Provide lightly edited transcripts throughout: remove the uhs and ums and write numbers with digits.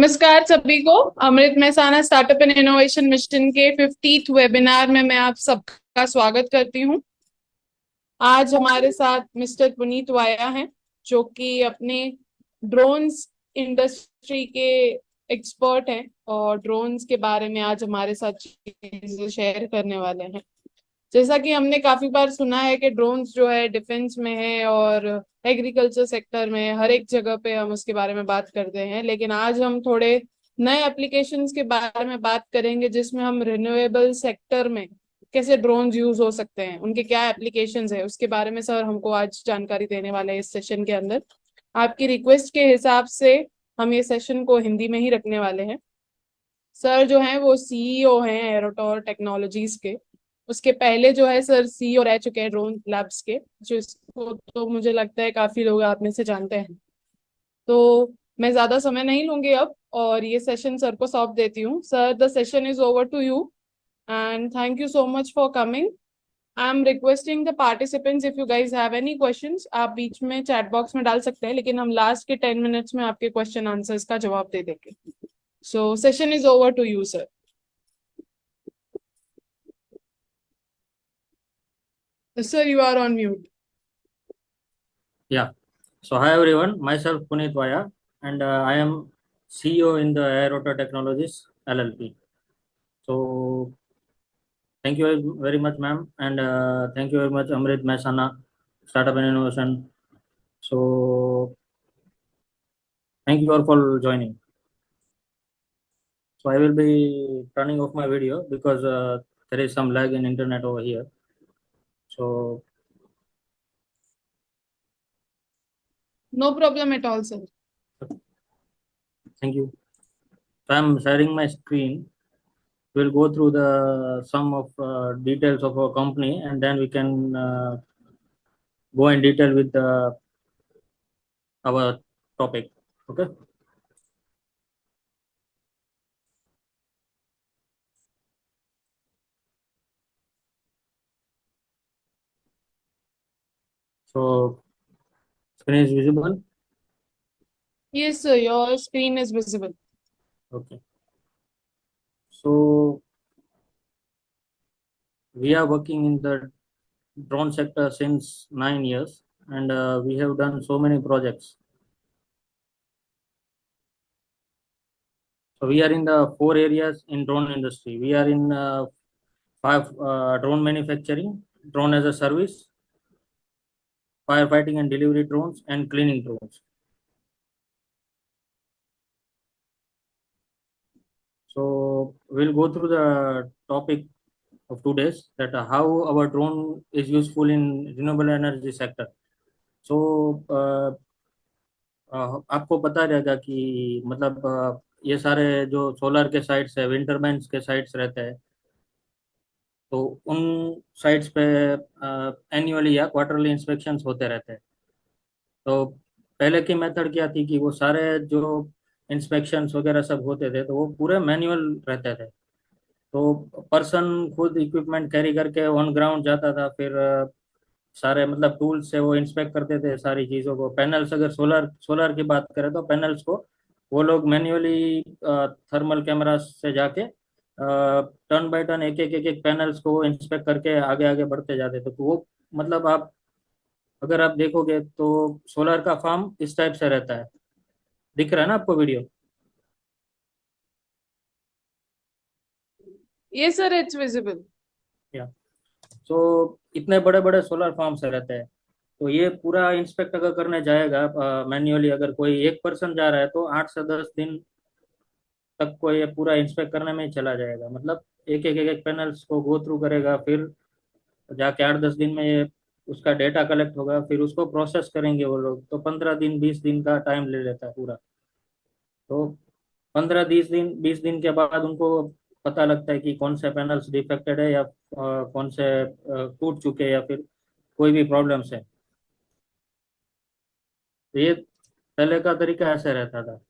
नमस्कार सभी को। Amrut Mehsana startup and innovation mission के 50th वेबिनार में मैं आप सबका स्वागत करती हूं। आज हमारे साथ मिस्टर पुनीत वाया हैं, जो कि अपने ड्रोन्स इंडस्ट्री के एक्सपर्ट हैं और ड्रोन्स के बारे में आज हमारे साथ चीजें शेयर करने वाले हैं। जैसा कि हमने काफी बार सुना है कि ड्रोन्स जो है डिफेंस में है और एग्रीकल्चर सेक्टर में, हर एक जगह पे हम उसके बारे में बात करते हैं, लेकिन आज हम थोड़े नए एप्लीकेशंस के बारे में बात करेंगे जिसमें हम रिन्यूएबल सेक्टर में कैसे ड्रोन्स यूज हो सकते हैं, उनके क्या एप्लीकेशंस है, उसके बारे में सर हमको आज जानकारी देने वाले हैं इस सेशन के अंदर। आपकी रिक्वेस्ट के हिसाब से हम ये सेशन को हिंदी में ही रखने वाले हैं। सर जो है वो सीईओ हैं एरोटॉर टेक्नोलॉजीज के। उसके पहले जो है सर सीईओ रह चुके हैं ड्रोन लैब्स के, जो इसको तो मुझे लगता है काफी लोग आप में से जानते हैं। तो मैं ज्यादा समय नहीं लूंगी अब और ये सेशन सर को सौंप देती हूँ। Sir, the session is over to you and thank you so much for coming. I am requesting the participants, if you guys have any questions आप बीच में चैट बॉक्स में डाल सकते हैं, लेकिन हम लास्ट के 10 मिनट्स में आपके क्वेश्चन आंसर्स का जवाब दे देंगे। So session is over to you sir. Sir, you are on mute. Yeah. So hi everyone, myself Puneet Vaya, and I am CEO in the Aerota Technologies LLP. So thank you very much, ma'am, and thank you very much, Amrit Mehsana, Startup and Innovation. So thank you all for joining. So I will be turning off my video because there is some lag in internet over here. So No problem at all, sir. thank you. So I'm sharing my screen. We'll go through the some of details of our company, and then we can go in detail with our topic. Okay. So screen is visible. Yes, sir, your screen is visible. Okay. So we are working in the drone sector since 9 years, and we have done so many projects. So we are in the four areas in drone industry. We are in five drone manufacturing, drone as a service, firefighting and delivery drones, and cleaning drones. So we'll go through the topic of 2 days, that how our drone is useful in renewable energy sector. So आपको पता रहेगा कि मतलब ये सारे जो solar के sites है, विंड टर्बाइन्स के साइट्स रहते हैं, तो उन साइट्स पे एनुअली या क्वार्टरली इंस्पेक्शंस होते रहते हैं। तो पहले की मेथड क्या थी कि वो सारे जो इंस्पेक्शंस वगैरह सब होते थे तो वो पूरे मैनुअल रहते थे। तो पर्सन खुद इक्विपमेंट कैरी करके ऑन ग्राउंड जाता था, फिर सारे मतलब टूल्स से वो इंस्पेक्ट करते थे सारी चीज़ों को। पैनल्स, अगर सोलर सोलर की बात करें तो पैनल्स को वो लोग मैन्युअली थर्मल कैमरा से जाके टर्न बाय टर्न एक एक पैनल्स को इंस्पेक्ट करके आगे आगे बढ़ते जाते थे। तो वो मतलब आप अगर आप देखोगे तो सोलर का फार्म इस टाइप से रहता है। दिख रहा है ना आपको video? Yes, sir, it's visible. या तो इतने बड़े बड़े सोलर फार्म से रहते हैं। तो ये पूरा इंस्पेक्ट अगर करने जाएगा मैन्युअली, अगर कोई एक पर्सन जा रहा है तो 8 से 10 दिन तक को ये पूरा इंस्पेक्ट करने में ही चला जाएगा। मतलब एक एक पैनल्स को गो थ्रू करेगा, फिर जाके 8-10 दिन में ये उसका डेटा कलेक्ट होगा, फिर उसको प्रोसेस करेंगे वो लोग, तो 15 दिन 20 दिन का टाइम ले लेता है पूरा। तो 15 20 दिन 20 दिन के बाद उनको पता लगता है कि कौन से पैनल्स डिफेक्टेड है, या कौन से टूट चुके हैं, या फिर कोई भी प्रॉब्लम्स है। तो ये पहले का तरीका ऐसे रहता था।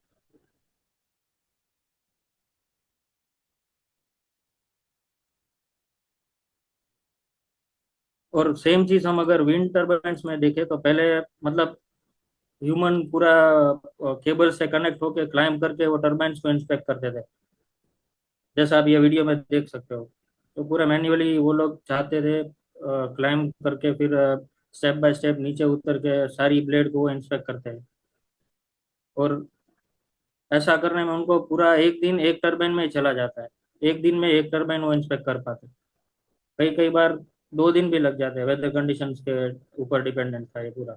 और सेम चीज हम अगर विंड टर्बाइंस में देखें तो पहले मतलब ह्यूमन पूरा केबल से कनेक्ट होके क्लाइम करके वो टर्बाइंस को इंस्पेक्ट करते थे, जैसा आप ये वीडियो में देख सकते हो। तो पूरा मैन्युअली वो लोग चाहते थे क्लाइम करके, फिर स्टेप बाय स्टेप नीचे उतर के सारी ब्लेड को वो इंस्पेक्ट करते हैं। और ऐसा करने में उनको पूरा एक दिन एक टरबाइन में ही चला जाता है। एक दिन में एक टरबाइन वो इंस्पेक्ट कर पाते हैं। कई कई बार 2 दिन भी लग जाते हैं, वेदर कंडीशंस के ऊपर डिपेंडेंट था ये पूरा।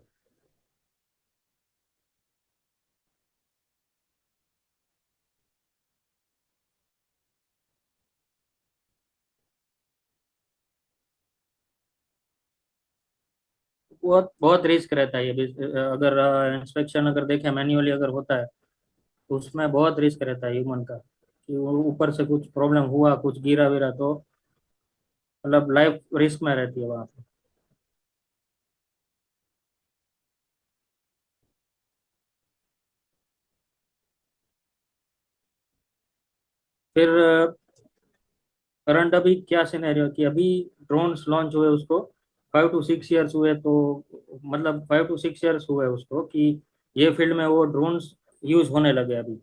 बहुत बहुत रिस्क रहता है ये भी। अगर इंस्पेक्शन अगर देखें मैन्युअली अगर होता है तो उसमें बहुत रिस्क रहता है ह्यूमन का, कि वो ऊपर से कुछ प्रॉब्लम हुआ, कुछ गिरा विरा तो मतलब लाइफ रिस्क में रहती है वहाँ पे। फिर करंट अभी क्या सिनेरियो कि अभी ड्रोन्स लॉन्च हुए उसको 5 to 6 years हुए, तो मतलब 5 to 6 years हुए उसको कि ये फील्ड में वो ड्रोन्स यूज होने लगे अभी।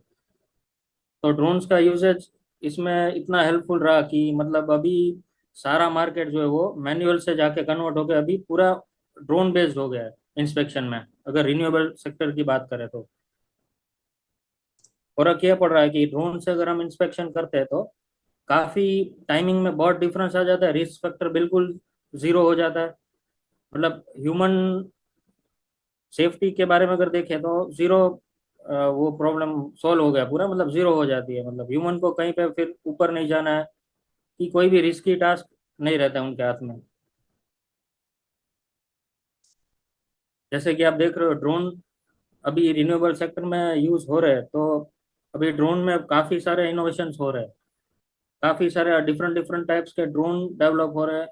तो ड्रोन्स का यूजेज इसमें इतना हेल्पफुल रहा कि मतलब अभी सारा मार्केट जो है वो मैन्युअल से जाके कन्वर्ट हो गया, अभी पूरा ड्रोन बेस्ड हो गया है इंस्पेक्शन में, अगर रिन्यूएबल सेक्टर की बात करें तो। फर्क ये पड़ रहा है कि ड्रोन से अगर हम इंस्पेक्शन करते हैं तो काफी टाइमिंग में बहुत डिफरेंस आ जाता है, रिस्क फैक्टर बिल्कुल जीरो हो जाता है। मतलब ह्यूमन सेफ्टी के बारे में अगर देखें तो जीरो, वो प्रॉब्लम सॉल्व हो गया पूरा, मतलब जीरो हो जाती है। मतलब ह्यूमन को कहीं पे फिर ऊपर नहीं जाना है, कि कोई भी रिस्की टास्क नहीं रहता है उनके हाथ में। जैसे कि आप देख रहे हो ड्रोन अभी रिन्यूएबल सेक्टर में यूज हो रहे हैं, तो अभी ड्रोन में काफी सारे इनोवेशंस हो रहे हैं, काफी सारे डिफरेंट डिफरेंट टाइप्स के ड्रोन डेवलप हो रहे हैं।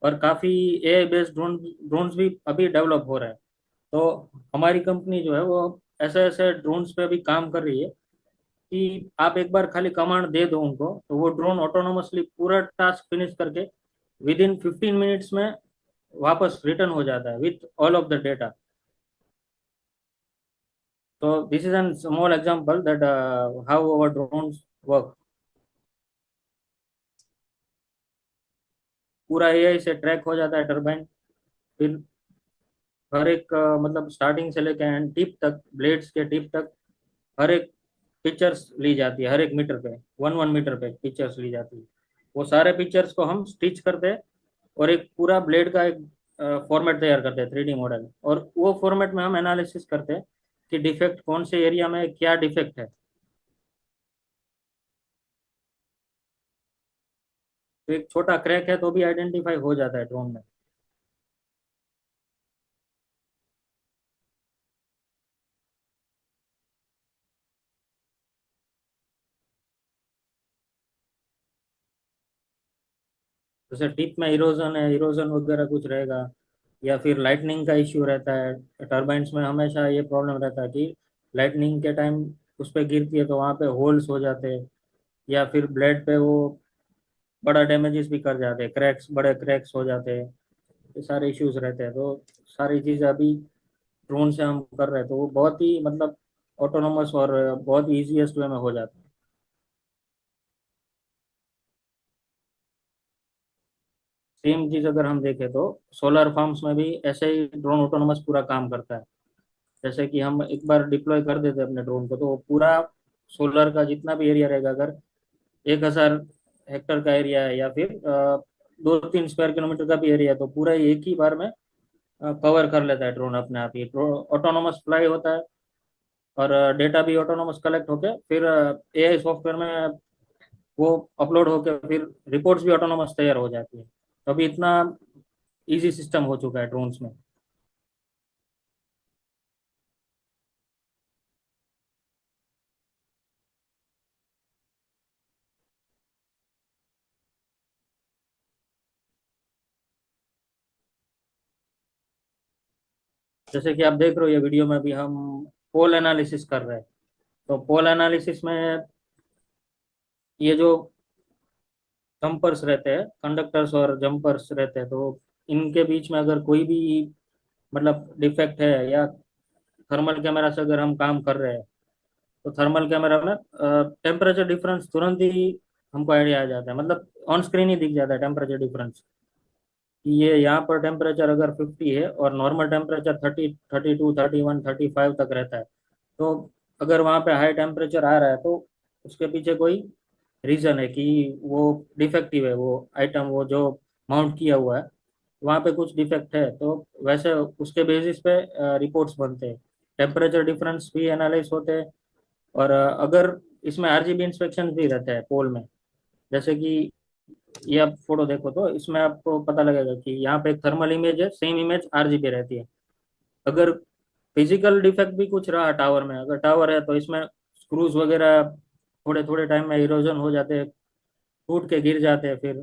और काफी एआई बेस्ड ड्रोन्स भी अभी डेवलप हो रहे हैं। तो हमारी कंपनी जो है वो ऐसे ऐसे ड्रोन्स पे अभी काम कर रही है कि आप एक बार खाली कमांड दे दो उनको, तो वो ड्रोन ऑटोनोमसली पूरा टास्क फिनिश करके विद इन 15 मिनट्स में वापस रिटर्न हो जाता है with all of the data. तो this is an small example that how our drones work. पूरा एआई से ट्रैक हो जाता है टरबाइन। फिर हर एक मतलब स्टार्टिंग से लेकर एंड टिप तक, ब्लेड्स के टिप तक हर एक पिक्चर्स ली जाती है, हर एक मीटर पे 1 1 मीटर पे पिक्चर्स ली जाती है। वो सारे पिक्चर्स को हम स्टिच करते हैं और एक पूरा ब्लेड का एक फॉर्मेट तैयार करते हैं, 3D मॉडल, और वो फॉर्मेट में हम एनालिसिस करते हैं कि डिफेक्ट कौन से एरिया में क्या डिफेक्ट है। तो एक छोटा क्रैक है तो भी आइडेंटिफाई हो जाता है ड्रोन में। जैसे टिप में इरोजन है, इरोजन वगैरह कुछ रहेगा, या फिर लाइटनिंग का इश्यू रहता है। टर्बाइंस में हमेशा ये प्रॉब्लम रहता है कि लाइटनिंग के टाइम उस पर गिरती है तो वहाँ पे होल्स हो जाते हैं, या फिर ब्लेड पे वो बड़ा डैमेजेस भी कर जाते हैं, क्रैक्स, बड़े क्रैक्स हो जाते हैं। ये सारे इश्यूज रहते हैं। तो सारी चीज़ें अभी ड्रोन से हम कर रहे हैं, तो वो बहुत ही मतलब ऑटोनोमस और बहुत ईजीएस्ट वे में हो जाता है। सेम चीज़ अगर हम देखें तो सोलर फार्म्स में भी ऐसे ही ड्रोन ऑटोनोमस पूरा काम करता है। जैसे कि हम एक बार डिप्लॉय कर देते हैं अपने ड्रोन को, तो वो पूरा सोलर का जितना भी एरिया रहेगा, अगर 1,000 हेक्टर का एरिया है या फिर 2 3 स्क्वायर किलोमीटर का भी एरिया है, तो पूरा एक ही बार में कवर कर लेता है ड्रोन अपने आप ही। ऑटोनोमस फ्लाई होता है और डेटा भी ऑटोनोमस कलेक्ट होके फिर एआई सॉफ्टवेयर में वो अपलोड होके फिर रिपोर्ट्स भी ऑटोनोमस तैयार हो जाती है। तो अभी इतना इजी सिस्टम हो चुका है ड्रोन्स में। जैसे कि आप देख रहे हो ये वीडियो में भी हम पोल एनालिसिस कर रहे हैं। तो पोल एनालिसिस में ये जो जंपर्स रहते हैं, कंडक्टर्स और जंपर्स रहते हैं, तो इनके बीच में अगर कोई भी मतलब डिफेक्ट है या थर्मल कैमरा से अगर हम काम कर रहे हैं तो थर्मल कैमरा में टेम्परेचर डिफरेंस तुरंत ही हमको आइडिया आ जाता है, मतलब ऑन स्क्रीन ही दिख जाता है टेम्परेचर डिफरेंस। ये यहाँ पर टेम्परेचर अगर 50 है और नॉर्मल टेम्परेचर 30, 32, 31, 35 तक रहता है, तो अगर वहाँ पे हाई टेम्परेचर आ रहा है तो उसके पीछे कोई रीज़न है कि वो डिफेक्टिव है, वो आइटम वो जो माउंट किया हुआ है वहाँ पे कुछ डिफेक्ट है। तो वैसे उसके बेसिस पे रिपोर्ट्स बनते हैं, टेम्परेचर डिफरेंस भी एनालाइज होते हैं। और अगर इसमें आरजीबी इंस्पेक्शन भी रहता है पोल में, जैसे कि ये आप फोटो देखो तो इसमें आपको पता लगेगा कि यहाँ पे एक थर्मल इमेज है, सेम इमेज आरजीबी रहती है। अगर फिजिकल डिफेक्ट भी कुछ रहा टावर में, अगर टावर है तो इसमें स्क्रूज वगैरह थोड़े थोड़े टाइम में इरोजन हो जाते हैं, टूट के गिर जाते हैं फिर,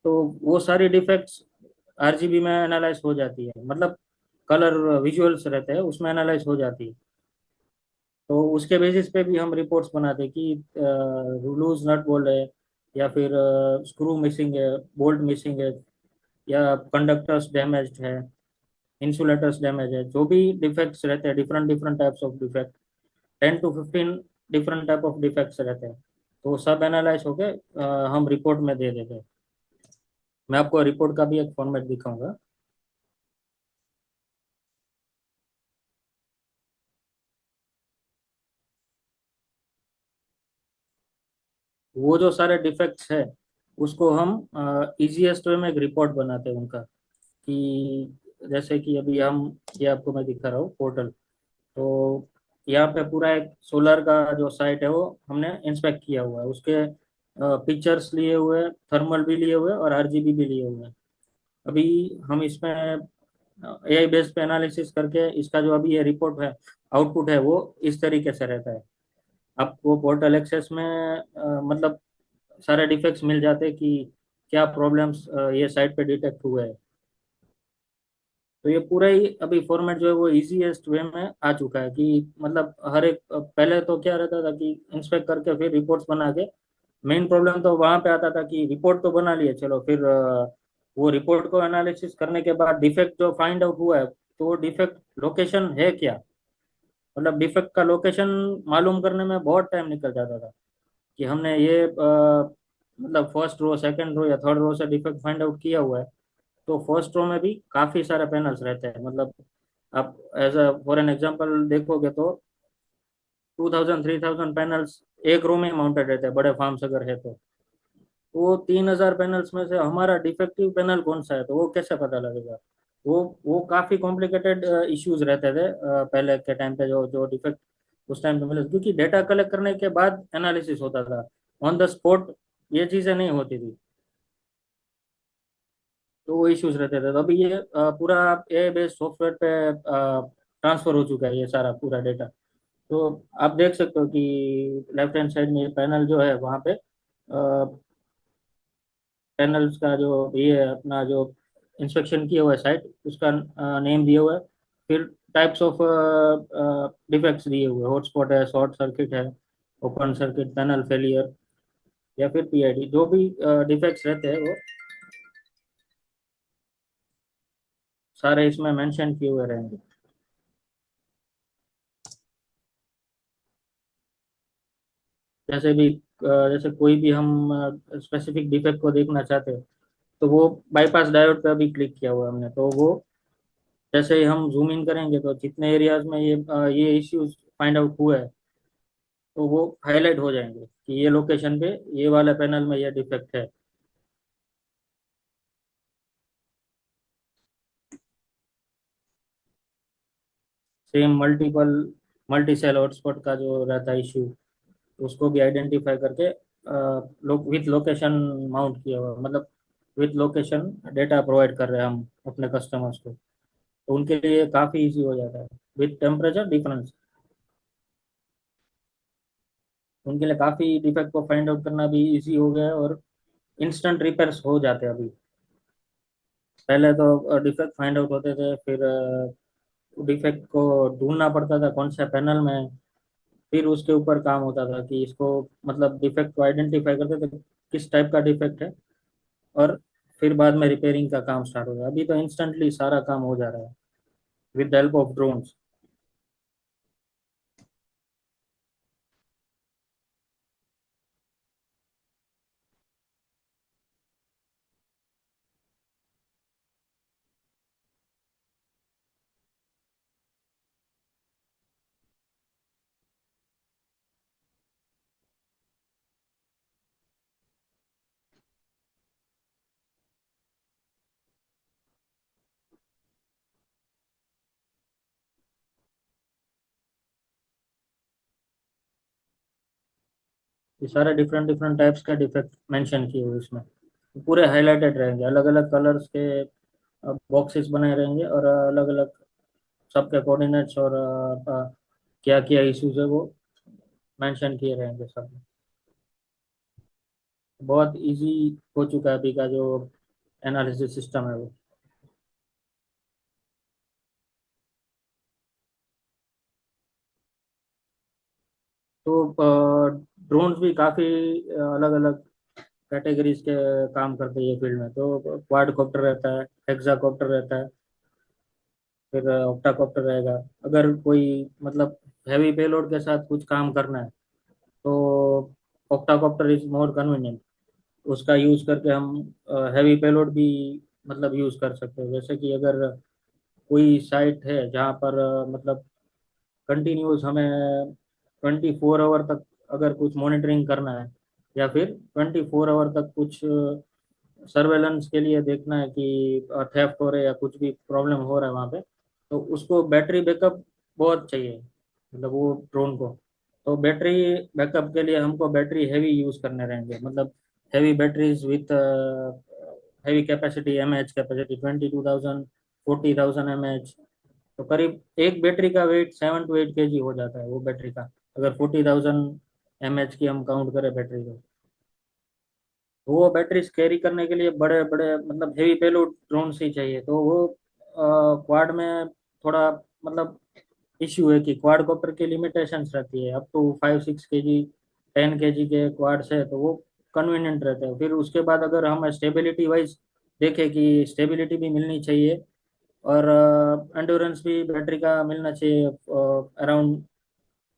तो वो सारी डिफेक्ट्स आरजीबी में एनालाइज हो जाती है, मतलब कलर विजुअल्स रहते हैं उसमें एनालाइज हो जाती है। तो उसके बेसिस पे भी हम रिपोर्ट्स बनाते हैं कि लूज नट बोल्ट है, या फिर स्क्रू मिसिंग है, बोल्ट मिसिंग है, या कंडक्टर्स डैमेज्ड है, इंसुलेटर्स डैमेज है, जो भी डिफेक्ट्स रहते हैं, different different types of defect, 10 to 15 different type of defects रहते हैं। तो वो सब एनालाइज होके हम रिपोर्ट में दे देते हैं। मैं आपको रिपोर्ट का भी एक फॉर्मेट दिखाऊंगा। वो जो सारे डिफेक्ट्स है उसको हम इजीएस्ट वे में एक रिपोर्ट बनाते हैं उनका, कि जैसे कि अभी हम, ये आपको मैं दिखा रहा हूँ पोर्टल। तो यहाँ पे पूरा एक सोलर का जो साइट है वो हमने इंस्पेक्ट किया हुआ है, उसके पिक्चर्स लिए हुए, थर्मल भी लिए हुए और आरजीबी भी लिए हुए हैं। अभी हम इसमें एआई बेस पे एनालिसिस करके इसका जो अभी ये रिपोर्ट है, आउटपुट है, वो इस तरीके से रहता है। आपको पोर्टल एक्सेस में मतलब सारे डिफेक्ट्स मिल जाते हैं कि क्या प्रॉब्लम्स ये साइट पे डिटेक्ट हुए हैं। तो ये पूरा ही अभी फॉर्मेट जो है वो इजीएस्ट वे में आ चुका है कि मतलब हर एक, पहले तो क्या रहता था कि इंस्पेक्ट करके फिर रिपोर्ट्स बना के, मेन प्रॉब्लम तो वहां पे आता था कि रिपोर्ट तो बना लिए चलो, फिर वो रिपोर्ट को एनालिसिस करने के बाद डिफेक्ट जो फाइंड आउट हुआ है तो वो डिफेक्ट लोकेशन है क्या, मतलब डिफेक्ट का लोकेशन मालूम करने में बहुत टाइम निकल जाता था। कि हमने ये मतलब फर्स्ट रो, सेकंड रो या थर्ड रो से डिफेक्ट फाइंड आउट किया हुआ है, तो फर्स्ट रो में भी काफी सारे पैनल्स रहते हैं, मतलब आप as a for an example देखोगे तो 2000 3000 पैनल्स एक रो में माउंटेड रहते हैं, बड़े फार्म्स अगर है तो वो 3000 पैनल्स में से हमारा डिफेक्टिव पैनल कौन सा है तो वो कैसे पता लगेगा। वो काफी कॉम्प्लिकेटेड इश्यूज रहते थे पहले के टाइम पे, जो जो डिफेक्ट उस टाइम पे मिले, क्योंकि डेटा कलेक्ट करने के बाद एनालिसिस होता था, ऑन द स्पॉट ये चीजें नहीं होती थी। तो वो इश्यूज रहते थे। तो अभी ये पूरा ए बेस्ड सॉफ्टवेयर पे ट्रांसफर हो चुका है ये सारा पूरा डेटा। तो आप देख सकते हो कि लेफ्ट हैंड साइड में ये पैनल जो है वहाँ पे पैनल्स का जो ये है अपना जो इंस्पेक्शन किया हुआ है साइट, उसका नेम दिया हुआ है, फिर टाइप्स ऑफ डिफेक्ट्स दिए हुए हैं, हॉटस्पॉट है, शॉर्ट सर्किट है, ओपन सर्किट, पैनल फेलियर, या फिर पीआईडी, जो भी डिफेक्ट्स रहते हैं वो सारे इसमें मेंशन किए हुए रहेंगे। जैसे भी जैसे कोई भी हम स्पेसिफिक डिफेक्ट को देखना चाहते हैं तो वो बाईपास डायोड पे अभी क्लिक किया हुआ है हमने, तो वो जैसे ही हम जूम इन करेंगे तो जितने एरियाज में ये इश्यूज फाइंड आउट हुआ है तो वो हाईलाइट हो जाएंगे कि ये लोकेशन पे ये वाले पैनल में ये डिफेक्ट है। Same multiple multi cell hotspot का जो रहता है इश्यू, उसको भी आइडेंटिफाई करके विथ लोकेशन माउंट किया हुआ, मतलब विथ लोकेशन डेटा प्रोवाइड कर रहे हैं हम अपने कस्टमर्स को, तो उनके लिए काफ़ी इजी हो जाता है। विथ टेम्परेचर डिफरेंस उनके लिए काफ़ी डिफेक्ट को फाइंड आउट करना भी इजी हो गया है, और इंस्टेंट रिपेयर्स हो जाते हैं अभी। पहले तो डिफेक्ट फाइंड आउट होते थे, फिर डिफेक्ट को ढूंढना पड़ता था कौन सा पैनल में है, फिर उसके ऊपर काम होता था कि इसको मतलब डिफेक्ट को आइडेंटिफाई करते थे किस टाइप का डिफेक्ट है, और फिर बाद में रिपेयरिंग का काम स्टार्ट हो गया। अभी तो इंस्टेंटली सारा काम हो जा रहा है with the help of drones. ये सारे डिफरेंट डिफरेंट टाइप्स का डिफेक्ट मेंशन किए हुए इसमें, पूरे हाईलाइटेड रहेंगे, अलग अलग कलर्स के बॉक्सेस बने रहेंगे, और अलग अलग सबके कोऑर्डिनेट्स और क्या क्या इश्यूज है वो मेंशन किए रहेंगे सब। बहुत इजी हो चुका है अभी का जो एनालिसिस सिस्टम है वो। तो ड्रोन्स भी काफ़ी अलग अलग कैटेगरीज के काम करते हैं ये फील्ड में। तो क्वाड कॉप्टर रहता है, हेक्साकॉप्टर रहता है, फिर ऑक्टाकॉप्टर रहेगा। अगर कोई मतलब हैवी पेलोड के साथ कुछ काम करना है तो ऑक्टाकॉप्टर इज मोर कन्वीनियंट। उसका यूज़ करके हम हैवी पेलोड भी मतलब यूज़ कर सकते हैं। जैसे कि अगर कोई साइट है जहाँ पर मतलब कंटिन्यूस हमें 24 आवर तक अगर कुछ मॉनिटरिंग करना है, या फिर 24 आवर तक कुछ सर्वेलेंस के लिए देखना है कि थेफ्ट हो रहा है या कुछ भी प्रॉब्लम हो रहा है वहाँ पे, तो उसको बैटरी बैकअप बहुत चाहिए, मतलब वो ड्रोन को। तो बैटरी बैकअप के लिए हमको बैटरी हैवी यूज़ करने रहेंगे, मतलब heavy batteries with heavy capacity, MH capacity 22,000 40,000 MH. तो करीब एक बैटरी का वेट 7 to 8 kg हो जाता है वो बैटरी का, अगर 40,000 एमएच की हम काउंट करें बैटरी को। तो वो बैटरीज कैरी करने के लिए बड़े बड़े मतलब हेवी पेलोड ड्रोन ही चाहिए। तो वो क्वाड में थोड़ा मतलब इश्यू है कि क्वाड कॉप्टर की लिमिटेशंस रहती है, अप टू 5-6 kg 10 kg के क्वाड्स है तो वो कन्वीनियंट रहता है। फिर उसके बाद अगर हम स्टेबिलिटी वाइज देखें कि स्टेबिलिटी भी मिलनी चाहिए, और एंड्योरेंस भी बैटरी का मिलना चाहिए अराउंड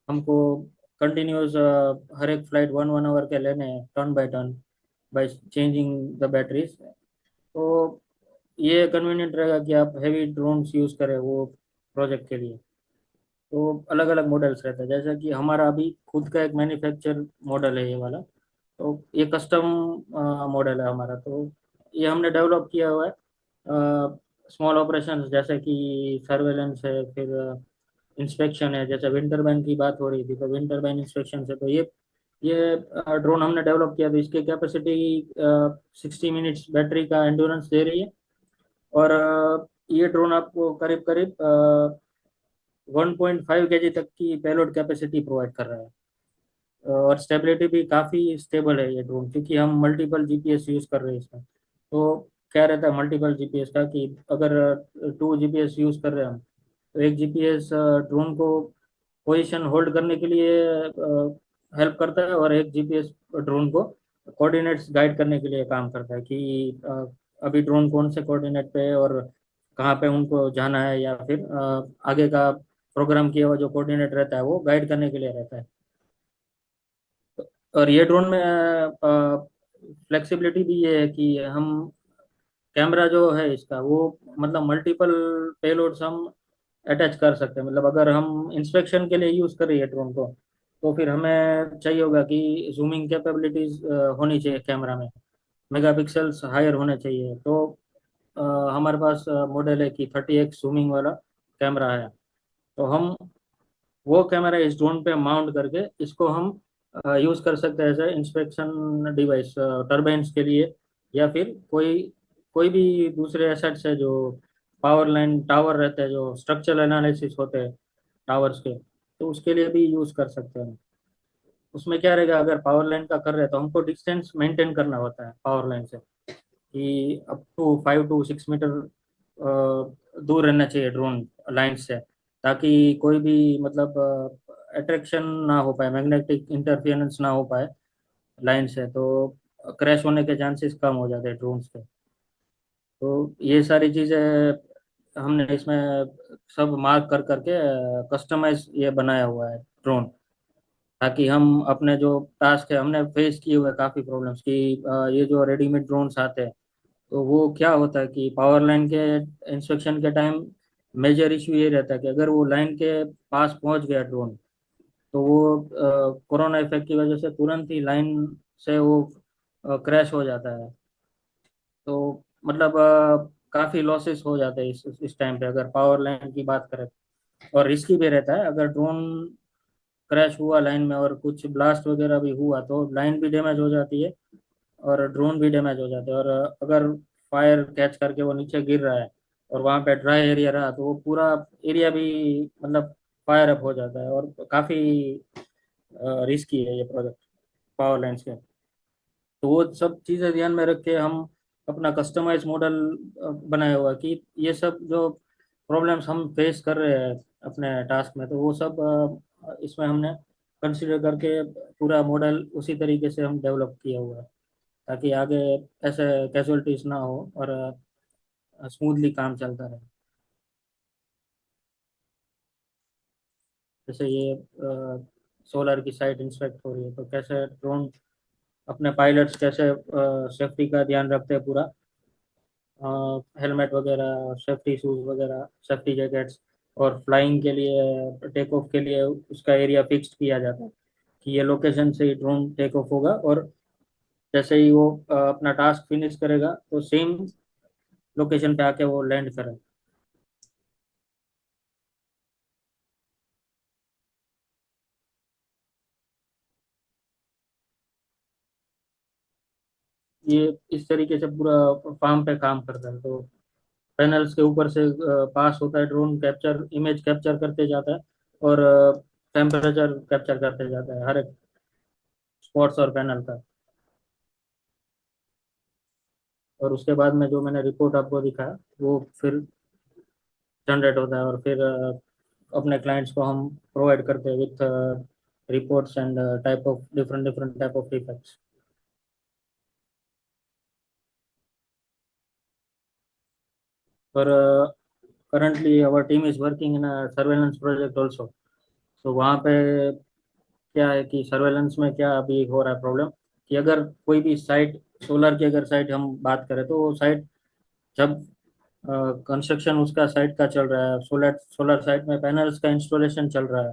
हमको। कंटिन्यूस हर एक फ्लाइट 1-1 आवर के लेने हैं, turn by turn, by changing the batteries. तो ये कन्वीनियंट रहेगा कि आप हैवी ड्रोन्स यूज़ करें वो प्रोजेक्ट के लिए। तो अलग अलग मॉडल्स रहते हैं, जैसे कि हमारा अभी खुद का एक मैन्युफैक्चर मॉडल है ये वाला। तो ये कस्टम मॉडल है हमारा। तो ये हमने डेवलप किया हुआ है स्मॉल ऑपरेशंस, जैसे कि सर्वेलेंस है, फिर इंस्पेक्शन है। जैसे विंटर बैन की बात हो रही थी तो विंटर बैन इंस्पेक्शन है। तो ये ड्रोन हमने डेवलप किया, तो इसकी कैपेसिटी 60 मिनट्स बैटरी का एंड्योरेंस दे रही है। और ये ड्रोन आपको करीब करीब 1.5 kg तक की पेलोड कैपेसिटी प्रोवाइड कर रहा है। और स्टेबिलिटी भी काफ़ी स्टेबल है ये ड्रोन, क्योंकि हम मल्टीपल जीपीएस यूज़ कर रहे हैं इसमें। तो क्या रहता है मल्टीपल जीपीएस का कि अगर 2 जीपीएस यूज़ कर रहे हैं हम, तो एक जीपीएस ड्रोन को पोजीशन होल्ड करने के लिए हेल्प करता है, और एक जीपीएस ड्रोन को कोऑर्डिनेट्स गाइड करने के लिए काम करता है कि अभी ड्रोन कौन से कोऑर्डिनेट पे है और कहाँ पे उनको जाना है, या फिर आगे का प्रोग्राम किया हुआ जो कोऑर्डिनेट रहता है वो गाइड करने के लिए रहता है। और ये ड्रोन में फ्लेक्सिबिलिटी भी ये है कि हम कैमरा जो है इसका वो मतलब मल्टीपल पेलोड्स हम अटैच कर सकते हैं। मतलब अगर हम इंस्पेक्शन के लिए यूज़ कर रही है ड्रोन को, तो फिर हमें चाहिए होगा कि जूमिंग कैपेबिलिटीज होनी चाहिए कैमरा में, मेगापिक्सल्स हायर होने चाहिए। तो अ, हमारे पास मॉडल है कि 30x जूमिंग वाला कैमरा है। तो हम वो कैमरा इस ड्रोन पे माउंट करके इसको हम यूज़ कर सकते हैं as a inspection device turbines के लिए, या फिर कोई कोई भी दूसरे एसेट्स है जो पावर लाइन टावर रहते हैं जो स्ट्रक्चरल एनालिसिस होते हैं टावर्स के, तो उसके लिए भी यूज़ कर सकते हैं। उसमें क्या रहेगा, अगर पावर लाइन का कर रहे हैं तो हमको डिस्टेंस मेंटेन करना होता है पावर लाइन से, कि अप टू 5 to 6 मीटर दूर रहना चाहिए ड्रोन लाइन से, ताकि कोई भी मतलब अट्रैक्शन ना हो पाए, मैग्नेटिक इंटरफेरेंस ना हो पाए लाइन से। तो क्रैश होने के चांसेस कम हो जाते हैं ड्रोन्स के। तो ये सारी चीज़ें हमने इसमें सब मार्क कर करके कस्टमाइज ये बनाया हुआ है ड्रोन, ताकि हम अपने जो टास्क है, हमने फेस किए हुए काफ़ी प्रॉब्लम्स कि ये जो रेडीमेड ड्रोन्स आते हैं, तो वो क्या होता है कि पावर लाइन के इंस्पेक्शन के टाइम मेजर इशू ये रहता है कि अगर वो लाइन के पास पहुंच गया ड्रोन, तो वो कोरोना इफेक्ट की वजह से तुरंत ही लाइन से वो क्रैश हो जाता है। तो मतलब काफ़ी लॉसेस हो जाते हैं इस टाइम पे अगर पावर लाइन की बात करें। और रिस्की भी रहता है, अगर ड्रोन क्रैश हुआ लाइन में और कुछ ब्लास्ट वगैरह भी हुआ तो लाइन भी डैमेज हो जाती है और ड्रोन भी डैमेज हो जाते हैं। और अगर फायर कैच करके वो नीचे गिर रहा है और वहाँ पे ड्राई एरिया रहा तो वो पूरा एरिया भी मतलब फायर अप हो जाता है। और काफ़ी रिस्की है ये प्रोजेक्ट पावर लाइन्स के। तो वो सब चीज़ें ध्यान में रख के हम अपना कस्टमाइज मॉडल बनाया हुआ है कि ये सब जो प्रॉब्लम्स हम फेस कर रहे हैं अपने टास्क में तो वो सब इसमें हमने कंसिडर करके पूरा मॉडल उसी तरीके से हम डेवलप किया हुआ है ताकि आगे ऐसे कैजुअलिटीज ना हो और स्मूथली काम चलता रहे। जैसे ये सोलर की साइट इंस्पेक्ट हो रही है तो कैसे ड्रोन अपने पायलट्स कैसे सेफ्टी का ध्यान रखते हैं पूरा, हेलमेट वगैरह सेफ्टी शूज वगैरह सेफ्टी जैकेट्स। और फ्लाइंग के लिए टेक ऑफ के लिए उसका एरिया फिक्स्ड किया जाता है कि ये लोकेशन से ही ड्रोन टेक ऑफ होगा और जैसे ही वो अपना टास्क फिनिश करेगा तो सेम लोकेशन पे आके वो लैंड करे। ये इस तरीके से पूरा फार्म पे काम करता है। तो पैनल्स के ऊपर से पास होता है ड्रोन, कैप्चर इमेज कैप्चर करते जाता है और टेम्परेचर कैप्चर करते जाता है हर एक स्पॉट्स और पैनल का। और उसके बाद में जो मैंने रिपोर्ट आपको दिखाया वो फिर जनरेट होता है और फिर अपने क्लाइंट्स को हम प्रोवाइड करते हैं with reports and type of different different type of effects. पर currently our team is working in a surveillance project also। तो वहाँ पे क्या है कि सर्वेलेंस में क्या अभी हो रहा है प्रॉब्लम कि अगर कोई भी साइट, सोलर की अगर साइट हम बात करें तो वो साइट जब कंस्ट्रक्शन उसका साइट का चल रहा है, सोलर सोलर साइट में पैनल्स का इंस्टॉलेशन चल रहा है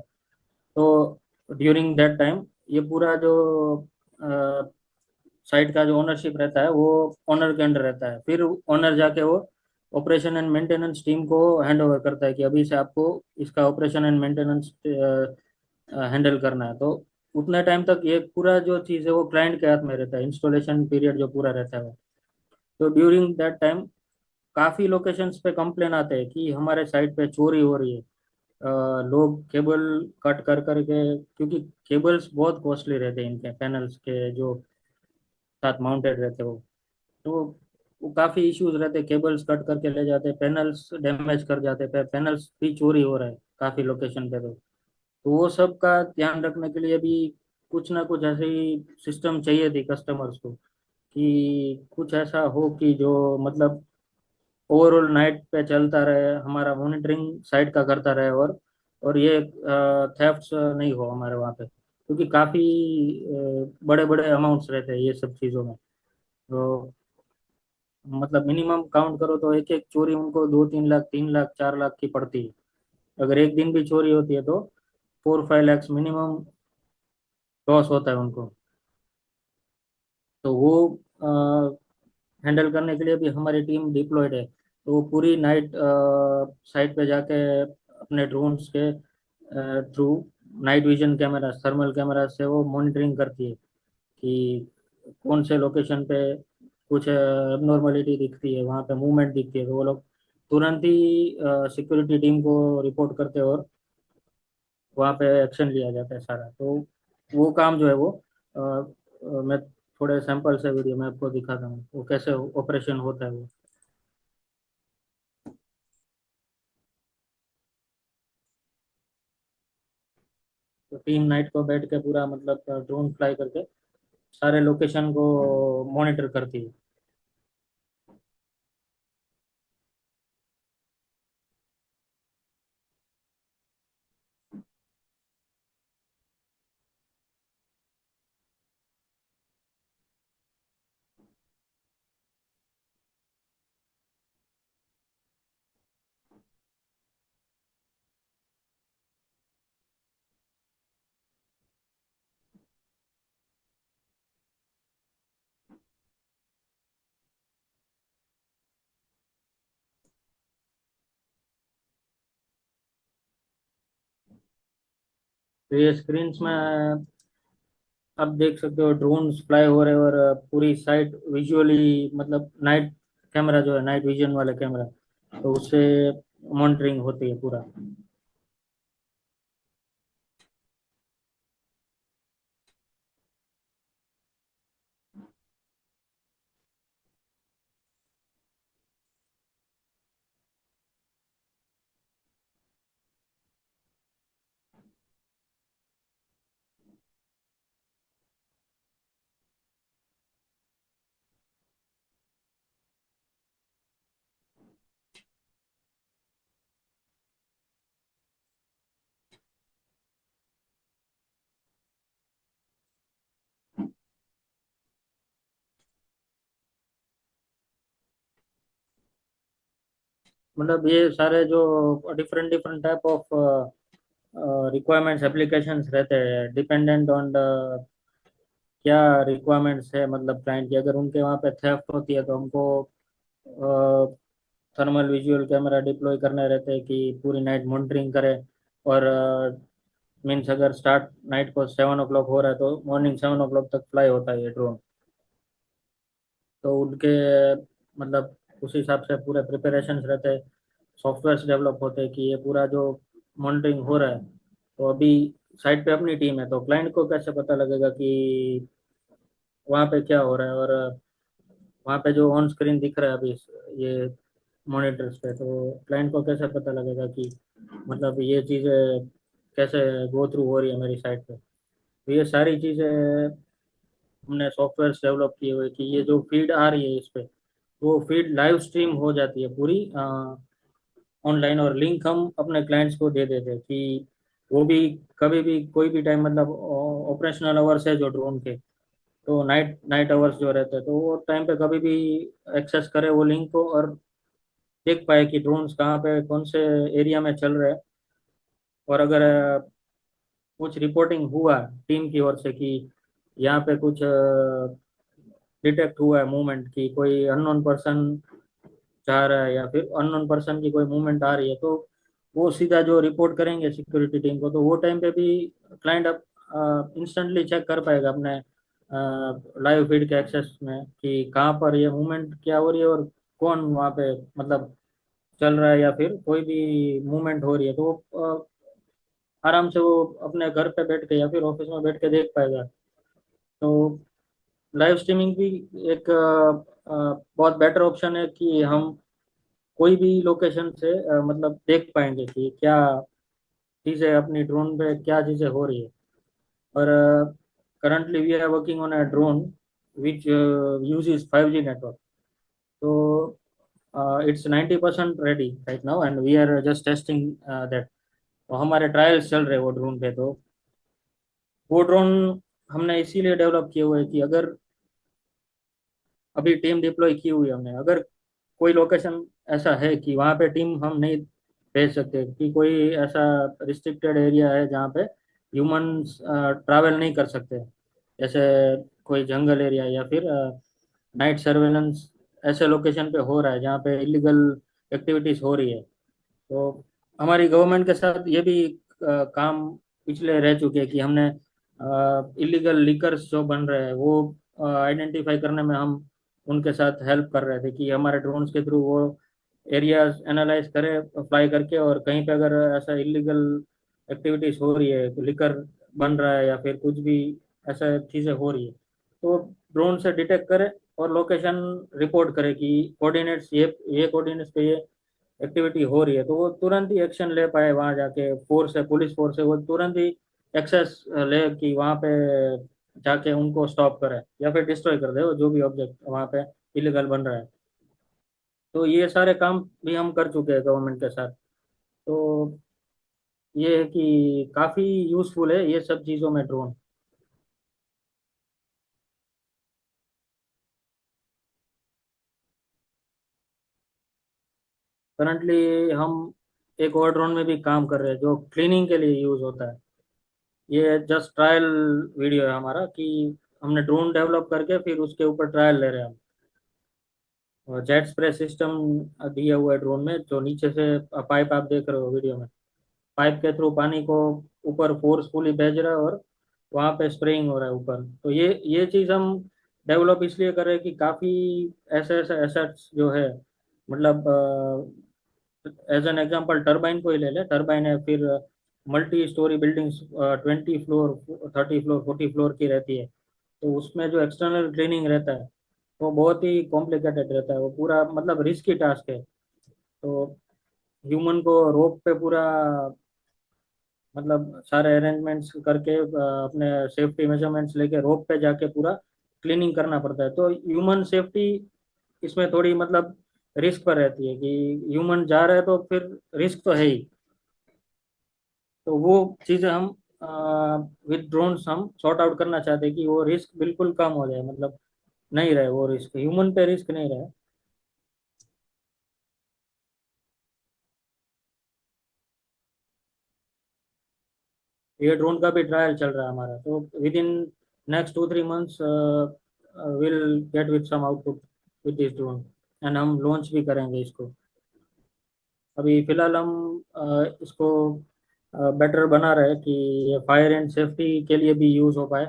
तो ड्यूरिंग दैट टाइम ये पूरा जो साइट का जो ओनरशिप रहता है वो ओनर के अंडर रहता है। फिर ओनर जाके वो ऑपरेशन एंड मेंटेनेंस टीम को हैंड ओवर करता है कि अभी से आपको इसका ऑपरेशन एंड मेंटेनेंस हैंडल करना है। तो उतने टाइम तक ये पूरा जो चीज़ है वो क्लाइंट के हाथ में रहता है, इंस्टॉलेशन पीरियड जो पूरा रहता है वो। तो ड्यूरिंग दैट टाइम काफ़ी लोकेशंस पे कंप्लेन आते हैं कि हमारे साइट पे चोरी हो रही है। लोग केबल कट कर करके, क्योंकि केबल्स बहुत कॉस्टली रहते हैं इनके पैनल्स के जो साथ माउंटेड रहते हो तो वो काफ़ी इश्यूज रहते हैं, केबल्स कट करके ले जाते हैं, पैनल्स डैमेज कर जाते हैं, पैनल्स भी चोरी हो रहा है काफ़ी लोकेशन पे। तो वो सब का ध्यान रखने के लिए भी कुछ ना कुछ ऐसे ही सिस्टम चाहिए थी कस्टमर्स को कि कुछ ऐसा हो कि जो मतलब ओवरऑल नाइट पे चलता रहे, हमारा मॉनिटरिंग साइट का करता रहे और ये थेफ्ट्स नहीं हो हमारे वहाँ पे, क्योंकि काफ़ी बड़े बड़े अमाउंट्स रहते हैं ये सब चीज़ों में। तो मतलब मिनिमम काउंट करो तो एक एक चोरी उनको 2-3 लाख 3 लाख 4 लाख की पड़ती है। अगर एक दिन भी चोरी होती है तो 4-5 लाख मिनिमम लॉस होता है उनको। तो वो हैंडल करने के लिए भी हमारी टीम डिप्लॉयड है। तो वो पूरी नाइट साइट पे जाके अपने ड्रोन्स के through night vision camera thermal camera से वो मॉनिटरिंग करती है कि कौन से लोकेशन पे कुछ एबनॉर्मलिटी दिखती है, वहाँ पे मूवमेंट दिखती है तो वो लोग तुरंत ही सिक्योरिटी टीम को रिपोर्ट करते हैं और वहाँ पे एक्शन लिया जाता है सारा। तो वो काम जो है वो मैं थोड़े सैंपल से वीडियो में आपको दिखाता हूँ वो कैसे ऑपरेशन होता है वो। तो टीम नाइट को बैठ के पूरा मतलब ड्रोन फ्लाई करके सारे लोकेशन को मॉनिटर करती है। तो ये स्क्रीन्स में आप देख सकते हो ड्रोन्स फ्लाई हो रहे हैं, और पूरी साइट विजुअली, मतलब नाइट कैमरा जो है, नाइट विजन वाले कैमरा, तो उससे मॉनिटरिंग होती है पूरा। मतलब ये सारे जो different different type of requirements applications रहते हैं, डिपेंडेंट ऑन द क्या रिक्वायरमेंट्स है, मतलब क्लाइंट की। अगर उनके वहाँ पे थेफ्ट होती है तो हमको थर्मल विजुअल कैमरा डिप्लॉय करने रहते हैं कि पूरी नाइट मॉनिटरिंग करे। और मीन्स अगर स्टार्ट नाइट को 7 o'clock हो रहा है तो मॉर्निंग 7 o'clock तक फ्लाई होता है ये ड्रोन। तो उनके मतलब उस हिसाब से पूरे प्रिपरेशंस रहते हैं, सॉफ्टवेयर डेवलप होते हैं कि ये पूरा जो मॉनिटरिंग हो रहा है। तो अभी साइट पे अपनी टीम है, तो क्लाइंट को कैसे पता लगेगा कि वहाँ पे क्या हो रहा है, और वहाँ पे जो ऑन स्क्रीन दिख रहा है अभी ये मॉनिटर्स पे, तो क्लाइंट को कैसे पता लगेगा कि मतलब ये चीज़ें कैसे गो थ्रू हो रही है मेरी साइट पे। तो ये सारी चीज़ें हमने सॉफ्टवेयर डेवलप किए हुए कि ये जो फीड आ रही है इस पे, वो फीड लाइव स्ट्रीम हो जाती है पूरी ऑनलाइन, और लिंक हम अपने क्लाइंट्स को दे देते हैं कि वो भी कभी भी कोई भी टाइम, मतलब ऑपरेशनल आवर्स है जो ड्रोन के, तो नाइट नाइट आवर्स जो रहते हैं तो वो टाइम पे कभी भी एक्सेस करे वो लिंक को, और देख पाए कि ड्रोन्स कहाँ पे कौन से एरिया में चल रहे हैं। और अगर कुछ रिपोर्टिंग हुआ टीम की ओर से कि यहाँ पे कुछ डिटेक्ट हुआ है मूवमेंट की, कोई अननोन पर्सन जा रहा है या फिर अननोन पर्सन की कोई मूवमेंट आ रही है, तो वो सीधा जो रिपोर्ट करेंगे सिक्योरिटी टीम को, तो वो टाइम पे भी क्लाइंट अब इंस्टेंटली चेक कर पाएगा अपने लाइव फीड के एक्सेस में कि कहाँ पर ये मूवमेंट क्या हो रही है, और कौन वहाँ पे मतलब चल रहा है, या फिर कोई भी मूवमेंट हो रही है, तो वो आराम से वो अपने घर पे बैठ के या फिर ऑफिस में बैठ के देख पाएगा। तो लाइव स्ट्रीमिंग भी एक बहुत बेटर ऑप्शन है कि हम कोई भी लोकेशन से मतलब देख पाएंगे कि क्या चीज़ें अपनी ड्रोन पे क्या चीज़ें हो रही है। और currently we are working on a drone which uses 5G network. तो it's 90% ready right now, and we are just testing that. तो हमारे ट्रायल्स चल रहे हैं वो ड्रोन पे। तो वो ड्रोन हमने इसीलिए डेवलप किए हुए है कि अगर अभी टीम डिप्लॉय की हुई है हमने, अगर कोई लोकेशन ऐसा है कि वहाँ पे टीम हम नहीं भेज सकते, कि कोई ऐसा रिस्ट्रिक्टेड एरिया है जहाँ पे ह्यूमंस ट्रैवल नहीं कर सकते, जैसे कोई जंगल एरिया या फिर नाइट सर्वेलेंस ऐसे लोकेशन पे हो रहा है जहाँ पे इलीगल एक्टिविटीज हो रही है। तो हमारी गवर्नमेंट के साथ ये भी काम पिछले रह चुके हैं कि हमने इलीगल लिकर्स जो बन रहे हैं वो आइडेंटिफाई करने में हम उनके साथ हेल्प कर रहे थे कि हमारे ड्रोन्स के थ्रू वो एरियाज एनालाइज करे फ्लाई करके, और कहीं पे अगर ऐसा इलीगल एक्टिविटीज हो रही है, लिकर बन रहा है या फिर कुछ भी ऐसा चीज़ें हो रही है, तो ड्रोन से डिटेक्ट करे और लोकेशन रिपोर्ट करे कि कोऑर्डिनेट्स ये कोऑर्डिनेट्स पे ये एक्टिविटी हो रही है, तो वो तुरंत ही एक्शन ले पाए। वहां जाके फोर्स है, पुलिस फोर्स है, वो तुरंत ही एक्सेस ले कि वहां पे जाके उनको स्टॉप करे या फिर डिस्ट्रॉय कर दे वो जो भी ऑब्जेक्ट वहां पे इलीगल बन रहा है। तो ये सारे काम भी हम कर चुके हैं गवर्नमेंट के साथ। तो ये है कि काफी यूजफुल है ये सब चीजों में ड्रोन। करंटली हम एक और ड्रोन में भी काम कर रहे हैं जो क्लीनिंग के लिए यूज होता है। ये जस्ट ट्रायल वीडियो है हमारा कि हमने ड्रोन डेवलप करके फिर उसके ऊपर ट्रायल ले रहे हैं हम। जेट स्प्रे सिस्टम दिया हुआ है ड्रोन में, जो नीचे से पाइप आप देख रहे हो वीडियो में, पाइप के थ्रू पानी को ऊपर फोर्सफुली भेज रहा है और वहां पे स्प्रेइंग हो रहा है ऊपर। तो ये चीज हम डेवलप इसलिए कर रहे हैं कि काफी ऐसे ऐसे एसेट्स जो है, मतलब एज एन एग्जांपल टरबाइन को ही ले ले। टरबाइन है, फिर multi storey buildings 20 floor, 30 floor, 40 floor की रहती है। तो उसमें जो एक्सटर्नल क्लीनिंग रहता है वो बहुत ही कॉम्प्लिकेटेड रहता है, वो पूरा मतलब रिस्की टास्क है। तो ह्यूमन को रोप पे पूरा मतलब सारे अरेंजमेंट्स करके अपने सेफ्टी मेजरमेंट्स लेके रोप पे जाके पूरा क्लीनिंग करना पड़ता है। तो ह्यूमन सेफ्टी इसमें थोड़ी मतलब रिस्क पर रहती है कि ह्यूमन जा रहे हैं तो फिर रिस्क तो है ही। तो वो चीज़ें हम विद ड्रोन्स हम सॉर्ट आउट करना चाहते हैं कि वो रिस्क बिल्कुल कम हो जाए, मतलब नहीं रहे वो रिस्क, ह्यूमन पे रिस्क नहीं रहे। ये ड्रोन का भी ट्रायल चल रहा है हमारा, तो within next 2-3 months will get with some output with this drone, and हम लॉन्च भी करेंगे इसको। अभी फिलहाल हम इसको बेटर बना रहे हैं कि ये फायर एंड सेफ्टी के लिए भी यूज़ हो पाए।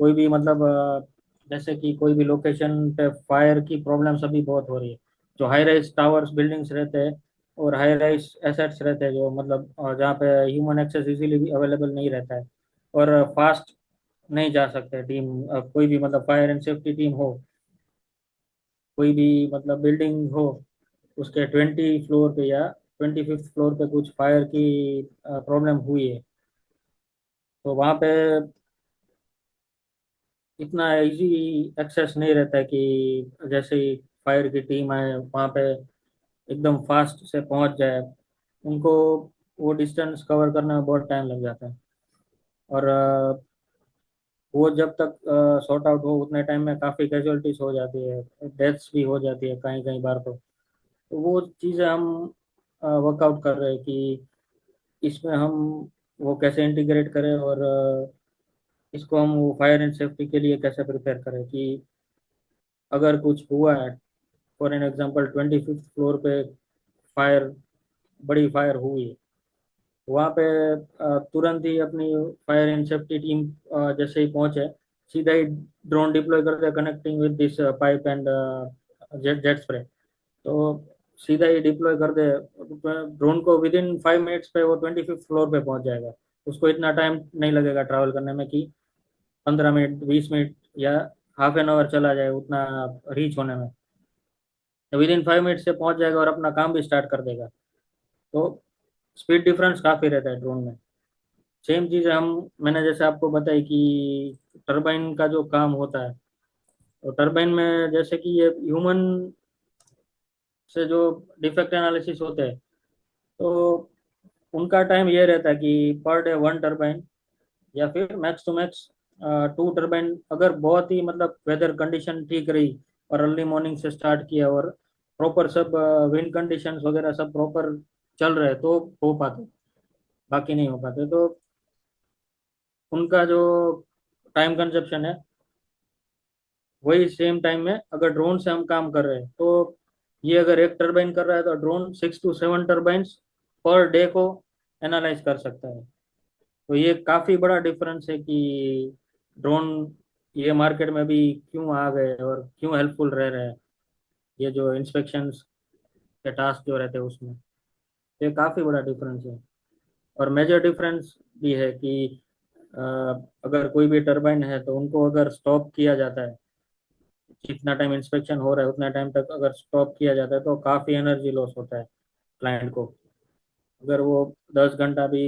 कोई भी मतलब जैसे कि कोई भी लोकेशन पे फायर की प्रॉब्लम्स अभी बहुत हो रही है। जो हाई राइज टावर्स बिल्डिंग्स रहते हैं और हाई राइज एसेट्स रहते हैं, जो मतलब जहाँ पे ह्यूमन एक्सेस इजीली भी अवेलेबल नहीं रहता है और फास्ट नहीं जा सकते टीम, कोई भी मतलब फायर एंड सेफ्टी टीम हो, कोई भी मतलब बिल्डिंग हो, उसके 20 फ्लोर पे या 25th फ्लोर पे कुछ फायर की प्रॉब्लम हुई है, तो वहाँ पे इतना इजी एक्सेस नहीं रहता है कि जैसे ही फायर की टीम आए वहाँ पे एकदम फास्ट से पहुँच जाए। उनको वो डिस्टेंस कवर करने में बहुत टाइम लग जाता है, और वो जब तक सॉर्ट आउट हो उतने टाइम में काफ़ी कैजुअलिटीज हो जाती है, डेथ्स भी हो जाती है कहीं कहीं बार। तो वो चीज़ें हम वर्कआउट कर रहे हैं कि इसमें हम वो कैसे इंटीग्रेट करें, और इसको हम वो फायर एंड सेफ्टी के लिए कैसे प्रिपेयर करें कि अगर कुछ हुआ है, for an example 25th floor पे फायर, बड़ी फायर हुई है, वहाँ पे तुरंत ही अपनी फायर एंड सेफ्टी टीम जैसे ही पहुंचे, सीधा ही ड्रोन डिप्लॉय कर दिया connecting with this pipe and jet jet spray. तो सीधा ही डिप्लॉय कर दे ड्रोन को, विद इन 5 मिनट्स पे वो 25th फ्लोर पे पहुंच जाएगा। उसको इतना टाइम नहीं लगेगा ट्रैवल करने में कि 15 मिनट, 20 मिनट या हाफ एन आवर चला जाए उतना रीच होने में। विद इन 5 मिनट से पहुंच जाएगा और अपना काम भी स्टार्ट कर देगा। तो स्पीड डिफरेंस काफ़ी रहता है ड्रोन में। सेम चीज़ हम, मैंने जैसे आपको बताई कि टरबाइन का जो काम होता है, तो टरबाइन में जैसे कि ये ह्यूमन से जो डिफेक्ट एनालिसिस होते हैं, तो उनका टाइम ये रहता है कि पर डे 1 टरबाइन या फिर मैक्स टू मैक्स 2 टरबाइन। अगर बहुत ही मतलब वेदर कंडीशन ठीक रही और अर्ली मॉर्निंग से स्टार्ट किया और प्रॉपर सब विंड कंडीशंस वगैरह सब प्रॉपर चल रहे तो हो पाते, बाकी नहीं हो पाते। तो उनका जो टाइम कंजप्शन है वही सेम टाइम में अगर ड्रोन से हम काम कर रहे हैं, तो ये अगर एक टरबाइन कर रहा है तो drone 6 to 7 turbines per day को एनालाइज कर सकता है। तो ये काफी बड़ा डिफरेंस है कि ड्रोन ये मार्केट में भी क्यों आ गए और क्यों हेल्पफुल रह रहे हैं, ये जो इंस्पेक्शंस के टास्क जो रहते हैं उसमें। ये काफी बड़ा डिफरेंस है। और मेजर डिफरेंस भी है कि अ, अगर कोई भी टरबाइन है तो उनको अगर स्टॉप किया जाता है, जितना टाइम इंस्पेक्शन हो रहा है उतना टाइम तक अगर स्टॉप किया जाता है तो काफी एनर्जी लॉस होता है क्लाइंट को। अगर वो 10 घंटा भी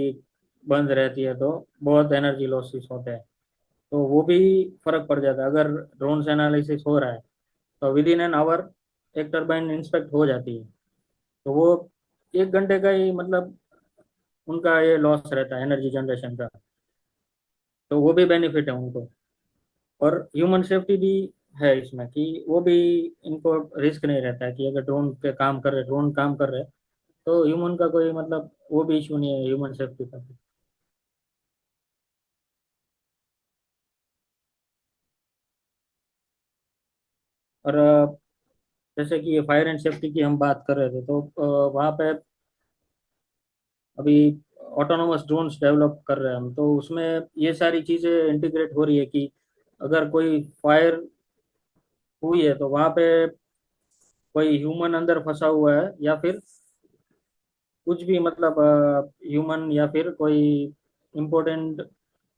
बंद रहती है तो बहुत एनर्जी लॉसेस होते हैं। तो वो भी फर्क पड़ जाता है। अगर ड्रोन से एनालिसिस हो रहा है तो विद इन एन आवर एक टरबाइन इंस्पेक्ट हो जाती है। तो वो 1 घंटे का ही मतलब उनका ये लॉस रहता है एनर्जी जनरेशन का। तो वो भी बेनिफिट है उनको। और ह्यूमन सेफ्टी भी है इसमें कि वो भी, इनको रिस्क नहीं रहता है कि अगर ड्रोन काम कर रहे तो ह्यूमन का कोई मतलब वो भी इशू नहीं है ह्यूमन सेफ्टी का। और जैसे कि ये फायर एंड सेफ्टी की हम बात कर रहे थे, तो वहाँ पे अभी ऑटोनोमस ड्रोन्स डेवलप कर रहे हैं हम, तो उसमें ये सारी चीज़ें इंटीग्रेट हो रही है कि अगर कोई फायर हुई है तो वहाँ पे कोई ह्यूमन अंदर फंसा हुआ है या फिर कुछ भी, मतलब ह्यूमन या फिर कोई इम्पोर्टेंट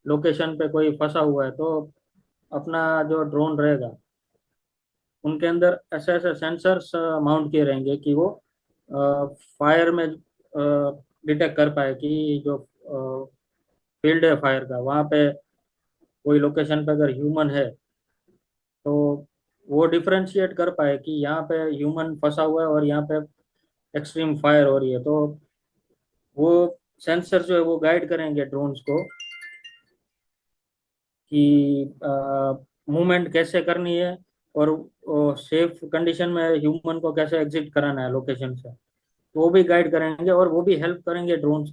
लोकेशन पे कोई फंसा हुआ है, तो अपना जो ड्रोन रहेगा उनके अंदर ऐसे ऐसे सेंसर्स माउंट किए रहेंगे कि वो फायर में डिटेक्ट कर पाए कि जो फील्ड है फायर का, वहाँ पे कोई लोकेशन पे अगर ह्यूमन है तो वो डिफरेंशिएट कर पाए कि यहाँ पे ह्यूमन फंसा हुआ है और यहाँ पे एक्सट्रीम फायर हो रही है। तो वो सेंसर जो है वो गाइड करेंगे ड्रोन्स को कि मूवमेंट कैसे करनी है और सेफ कंडीशन में ह्यूमन को कैसे एग्जिट कराना है लोकेशन से। तो वो भी गाइड करेंगे और वो भी हेल्प करेंगे ड्रोन्स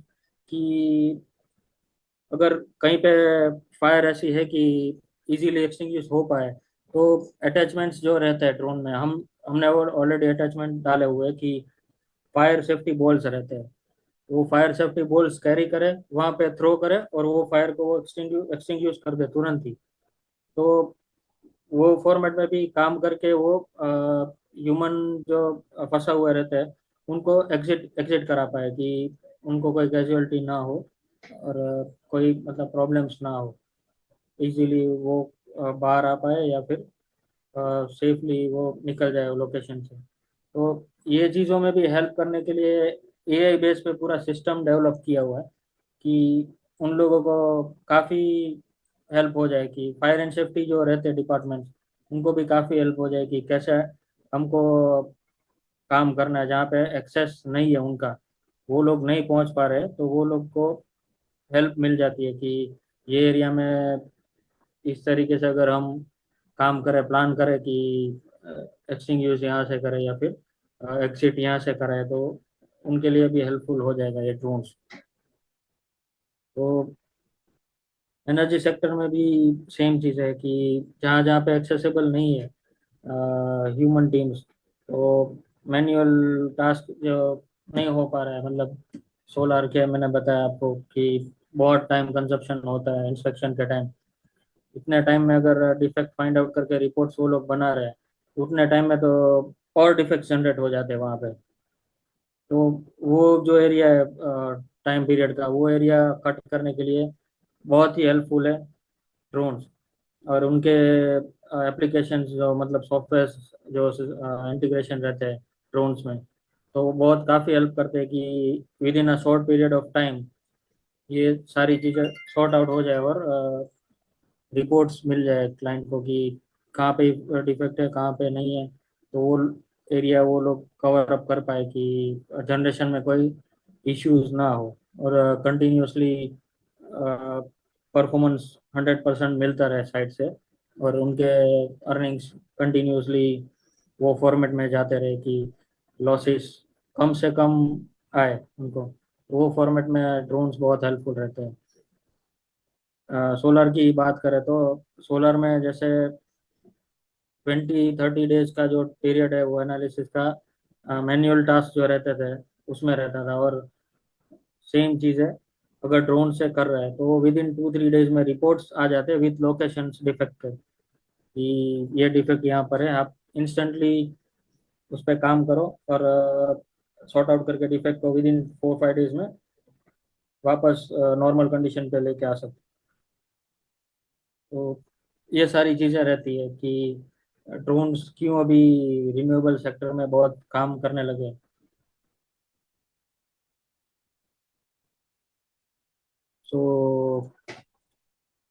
कि अगर कहीं पे फायर ऐसी है कि इजीली एक्सटिंग्विश हो पाए, तो अटैचमेंट्स जो रहते हैं ड्रोन में, हमने ऑलरेडी अटैचमेंट डाले हुए हैं कि फायर सेफ्टी बॉल्स रहते हैं। वो फायर सेफ्टी बॉल्स कैरी करे, वहां पे थ्रो करे और वो फायर को वो एक्सटिंग्विश कर दे तुरंत ही। तो वो फॉर्मेट में भी काम करके वो ह्यूमन जो फंसा हुआ रहता है उनको एग्जिट एग्जिट करा पाए कि उनको कोई कैजुअलिटी ना हो और कोई मतलब प्रॉब्लम्स ना हो, इजीली वो बाहर आ पाए या फिर सेफली वो निकल जाए लोकेशन से। तो ये चीज़ों में भी हेल्प करने के लिए एआई बेस पे पूरा सिस्टम डेवलप किया हुआ है कि उन लोगों को काफ़ी हेल्प हो जाए कि फायर एंड सेफ्टी जो रहते हैं डिपार्टमेंट, उनको भी काफ़ी हेल्प हो जाए कि कैसे हमको काम करना है जहाँ पे एक्सेस नहीं है उनका, वो लोग नहीं पहुँच पा रहे, तो वो लोग को हेल्प मिल जाती है कि ये एरिया में इस तरीके से अगर हम काम करें, प्लान करें कि एक्सटिंग्विश यहाँ से करें या फिर एग्जिट यहाँ से करें, तो उनके लिए भी हेल्पफुल हो जाएगा ये ड्रोन्स। तो एनर्जी सेक्टर में भी सेम चीज़ है कि जहाँ जहाँ पे एक्सेसिबल नहीं है ह्यूमन टीम्स, तो मैन्युअल टास्क जो नहीं हो पा रहा है, मतलब सोलार के मैंने बताया आपको कि बहुत टाइम कंजप्शन होता है इंस्पेक्शन के टाइम। इतने टाइम में अगर डिफेक्ट फाइंड आउट करके रिपोर्ट्स वो लोग बना रहे हैं, उतने टाइम में तो और डिफेक्ट जनरेट हो जाते हैं वहाँ पे। तो वो जो एरिया है टाइम पीरियड का, वो एरिया कट करने के लिए बहुत ही हेल्पफुल है ड्रोन्स। और उनके एप्लीकेशंस जो मतलब सॉफ्टवेयर जो इंटीग्रेशन रहते हैं ड्रोन्स में, तो वो बहुत काफ़ी हेल्प करते हैं कि with in a short period of time ये सारी चीज़ें सॉर्ट आउट हो जाए और रिपोर्ट्स मिल जाए क्लाइंट को कि कहाँ पे डिफेक्ट है कहाँ पे नहीं है, तो वो एरिया वो लोग कवर अप कर पाए कि जनरेशन में कोई इश्यूज ना हो और कंटिन्यूसली परफॉर्मेंस 100% मिलता रहे साइड से, और उनके अर्निंग्स कंटिन्यूसली वो फॉर्मेट में जाते रहे कि लॉसेस कम से कम आए उनको। वो फॉर्मेट में ड्रोन्स बहुत हेल्पफुल रहते हैं। सोलर की बात करें तो सोलर में जैसे 20-30 डेज का जो पीरियड है वो एनालिसिस का मैन्युअल टास्क जो रहते थे उसमें रहता था, और सेम चीज़ है अगर ड्रोन से कर रहा है तो वो विद इन 2-3 डेज में रिपोर्ट्स आ जाते हैं विद लोकेशन डिफेक्ट के कि ये डिफेक्ट यहाँ पर है। आप इंस्टेंटली उस पर काम करो और सॉर्ट आउट करके डिफेक्ट को विद इन 4-5 डेज में वापस नॉर्मल कंडीशन पे लेके आ सकते। तो ये सारी चीज़ें रहती है कि ड्रोन्स क्यों अभी रिन्यूएबल सेक्टर में बहुत काम करने लगे। So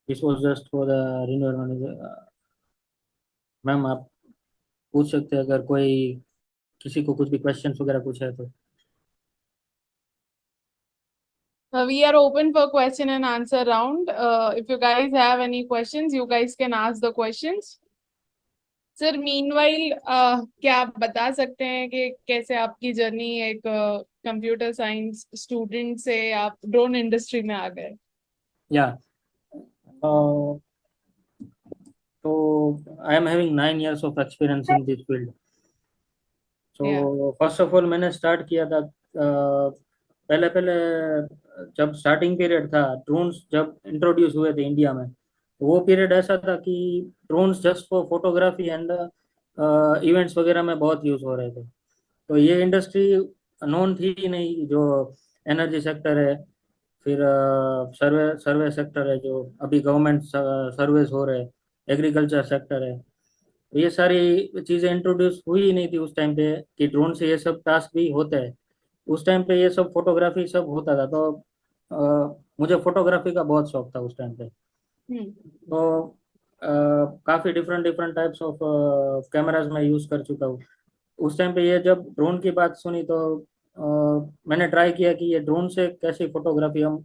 this was just for the renewable. Ma'am आप पूछ सकते हैं अगर कोई किसी को कुछ भी क्वेश्चंस वगैरह कुछ है तो। We are open for question and answer round. If you guys have any questions, you guys can ask the questions. Sir meanwhile क्या आप बता सकते हैं कि कैसे आपकी जर्नी एक कंप्यूटर साइंस स्टूडेंट से आप ड्रोन इंडस्ट्री में आ गए? या तो I am having 9 years of experience in this field. या तो फर्स्ट ऑफ ऑल मैंने स्टार्ट किया था पहले पहले जब स्टार्टिंग पीरियड था, ड्रोन्स जब इंट्रोड्यूस हुए थे इंडिया में, तो वो पीरियड ऐसा था कि drones just for photography and events वगैरह में बहुत यूज हो रहे थे। तो ये इंडस्ट्री नॉन थी ही नहीं, जो एनर्जी सेक्टर है, फिर सर्वे सर्वे सेक्टर है, जो अभी गवर्नमेंट सर्वेस हो रहे हैं, एग्रीकल्चर सेक्टर है। तो ये सारी चीज़ें इंट्रोड्यूस हुई ही नहीं थी उस टाइम पे कि ड्रोन से ये सब टास्क भी होते हैं। उस टाइम पे ये सब फोटोग्राफी सब होता था। तो मुझे फोटोग्राफी का बहुत शौक था उस टाइम पे। हम्म। तो काफ़ी different different types of cameras मैं यूज़ कर चुका हूँ। उस टाइम पे ये जब ड्रोन की बात सुनी तो मैंने ट्राई किया कि ये ड्रोन से कैसी फोटोग्राफी हम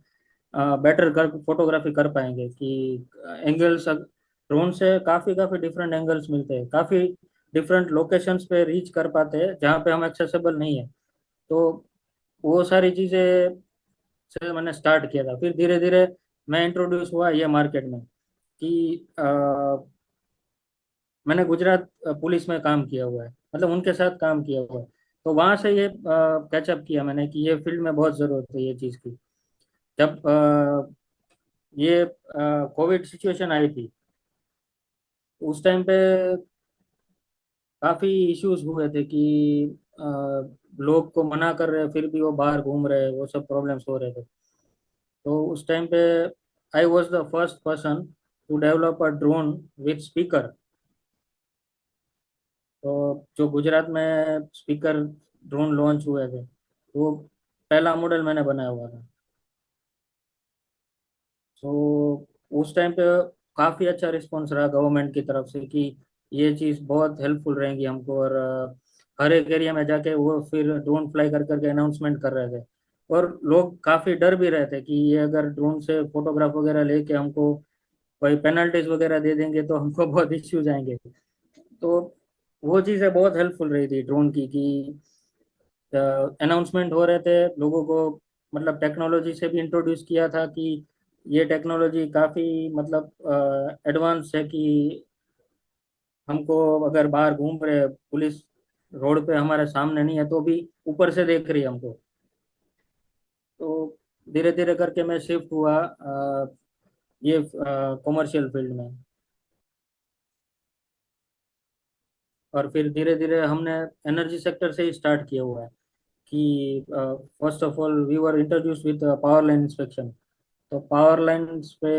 बेटर कर फोटोग्राफी कर पाएंगे, कि एंगल्स ड्रोन से काफ़ी काफ़ी डिफरेंट एंगल्स मिलते हैं, काफ़ी डिफरेंट लोकेशंस पे रीच कर पाते हैं जहाँ पे हम एक्सेसिबल नहीं है। तो वो सारी चीज़ें से मैंने स्टार्ट किया था। फिर धीरे धीरे मैं इंट्रोड्यूस हुआ ये मार्केट में कि मैंने गुजरात पुलिस में काम किया हुआ है, मतलब उनके साथ काम किया हुआ है। तो वहां से ये कैचअप किया मैंने कि ये फील्ड में बहुत ज़रूरत है ये चीज़ की। जब ये कोविड सिचुएशन आई थी, उस टाइम पे काफ़ी इश्यूज हुए थे कि अ, लोग को मना कर रहे फिर भी वो बाहर घूम रहे, वो सब प्रॉब्लम्स हो रहे थे। तो उस टाइम पे I was the first person to develop a drone with speaker. तो जो गुजरात में स्पीकर ड्रोन लॉन्च हुए थे, वो पहला मॉडल मैंने बनाया हुआ था। तो उस टाइम पे काफ़ी अच्छा रिस्पॉन्स रहा गवर्नमेंट की तरफ से कि ये चीज़ बहुत हेल्पफुल रहेंगी हमको। और हर एक एरिया में जाके वो फिर ड्रोन फ्लाई कर करके अनाउंसमेंट कर रहे थे। और लोग काफ़ी डर भी रहे थे कि ये अगर ड्रोन से फोटोग्राफ वगैरह लेके हमको कोई पेनल्टीज वगैरह दे देंगे तो हमको बहुत इश्यूज आएंगे। तो वो चीज़ें बहुत हेल्पफुल रही थी ड्रोन की, कि अनाउंसमेंट हो रहे थे लोगों को, मतलब टेक्नोलॉजी से भी इंट्रोड्यूस किया था कि ये टेक्नोलॉजी काफ़ी मतलब एडवांस है, कि हमको अगर बाहर घूम रहे पुलिस रोड पे हमारे सामने नहीं है तो भी ऊपर से देख रही है हमको। तो धीरे धीरे करके मैं शिफ्ट हुआ ये कॉमर्शियल फील्ड में। और फिर धीरे धीरे हमने एनर्जी सेक्टर से ही स्टार्ट किया हुआ है कि first of all we were introduce with power line inspection. तो पावर लाइन्स पे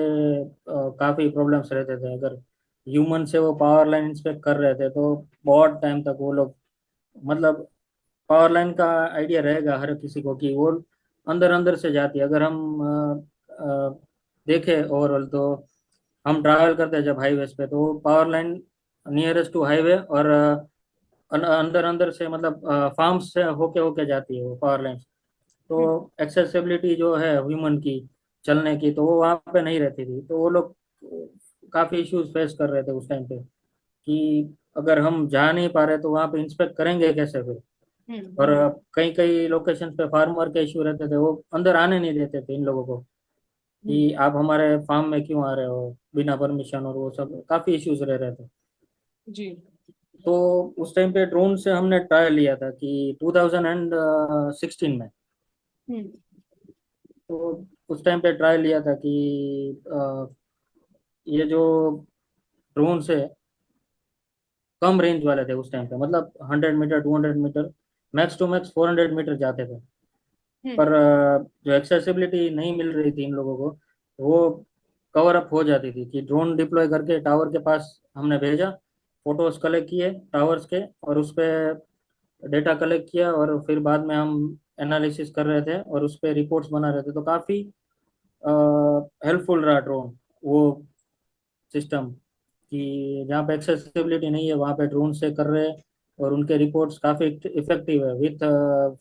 काफ़ी प्रॉब्लम्स रहते थे। अगर ह्यूमन से वो पावर लाइन इंस्पेक्ट कर रहे थे तो बहुत टाइम तक वो लोग, मतलब पावर लाइन का आइडिया रहेगा हर किसी को कि वो अंदर अंदर से जाती है। अगर हम देखें ओवरऑल तो हम ट्रैवल करते हैं जब हाईवेज पे, तो power line nearest to highway और अंदर अंदर से मतलब फार्म्स से होके होके जाती है वो पावर लाइन। तो एक्सेसिबिलिटी जो है ह्यूमन की चलने की, तो वो वहाँ पे नहीं रहती थी। तो वो लोग काफ़ी इश्यूज फेस कर रहे थे उस टाइम पे कि अगर हम जा नहीं पा रहे तो वहाँ पे इंस्पेक्ट करेंगे कैसे फिर। और कई कई लोकेशन पे फार्मर के इशू रहते थे, वो अंदर आने नहीं देते थे इन लोगों को कि आप हमारे फार्म में क्यों आ रहे हो बिना परमिशन, और वो सब काफ़ी इश्यूज रह रहे थे। जी। तो उस टाइम पे ड्रोन से हमने ट्रायल लिया था कि 2016 में। हम्म। तो उस टाइम पे ट्रायल लिया था कि ये जो ड्रोन्स है कम रेंज वाले थे उस टाइम पे, मतलब 100 meter 200 meter, max to max 400 meter जाते थे। पर जो एक्सेसिबिलिटी नहीं मिल रही थी इन लोगों को, वो कवर अप हो जाती थी कि ड्रोन डिप्लॉय करके टावर के पास हमने भेजा, फोटोज कलेक्ट किए टावर्स के, और उस पर डेटा कलेक्ट किया, और फिर बाद में हम एनालिसिस कर रहे थे और उस पर रिपोर्ट्स बना रहे थे। तो काफ़ी हेल्पफुल रहा ड्रोन वो सिस्टम, कि जहाँ पे एक्सेसिबिलिटी नहीं है वहाँ पे ड्रोन से कर रहे हैं, और उनके रिपोर्ट्स काफ़ी इफेक्टिव है विथ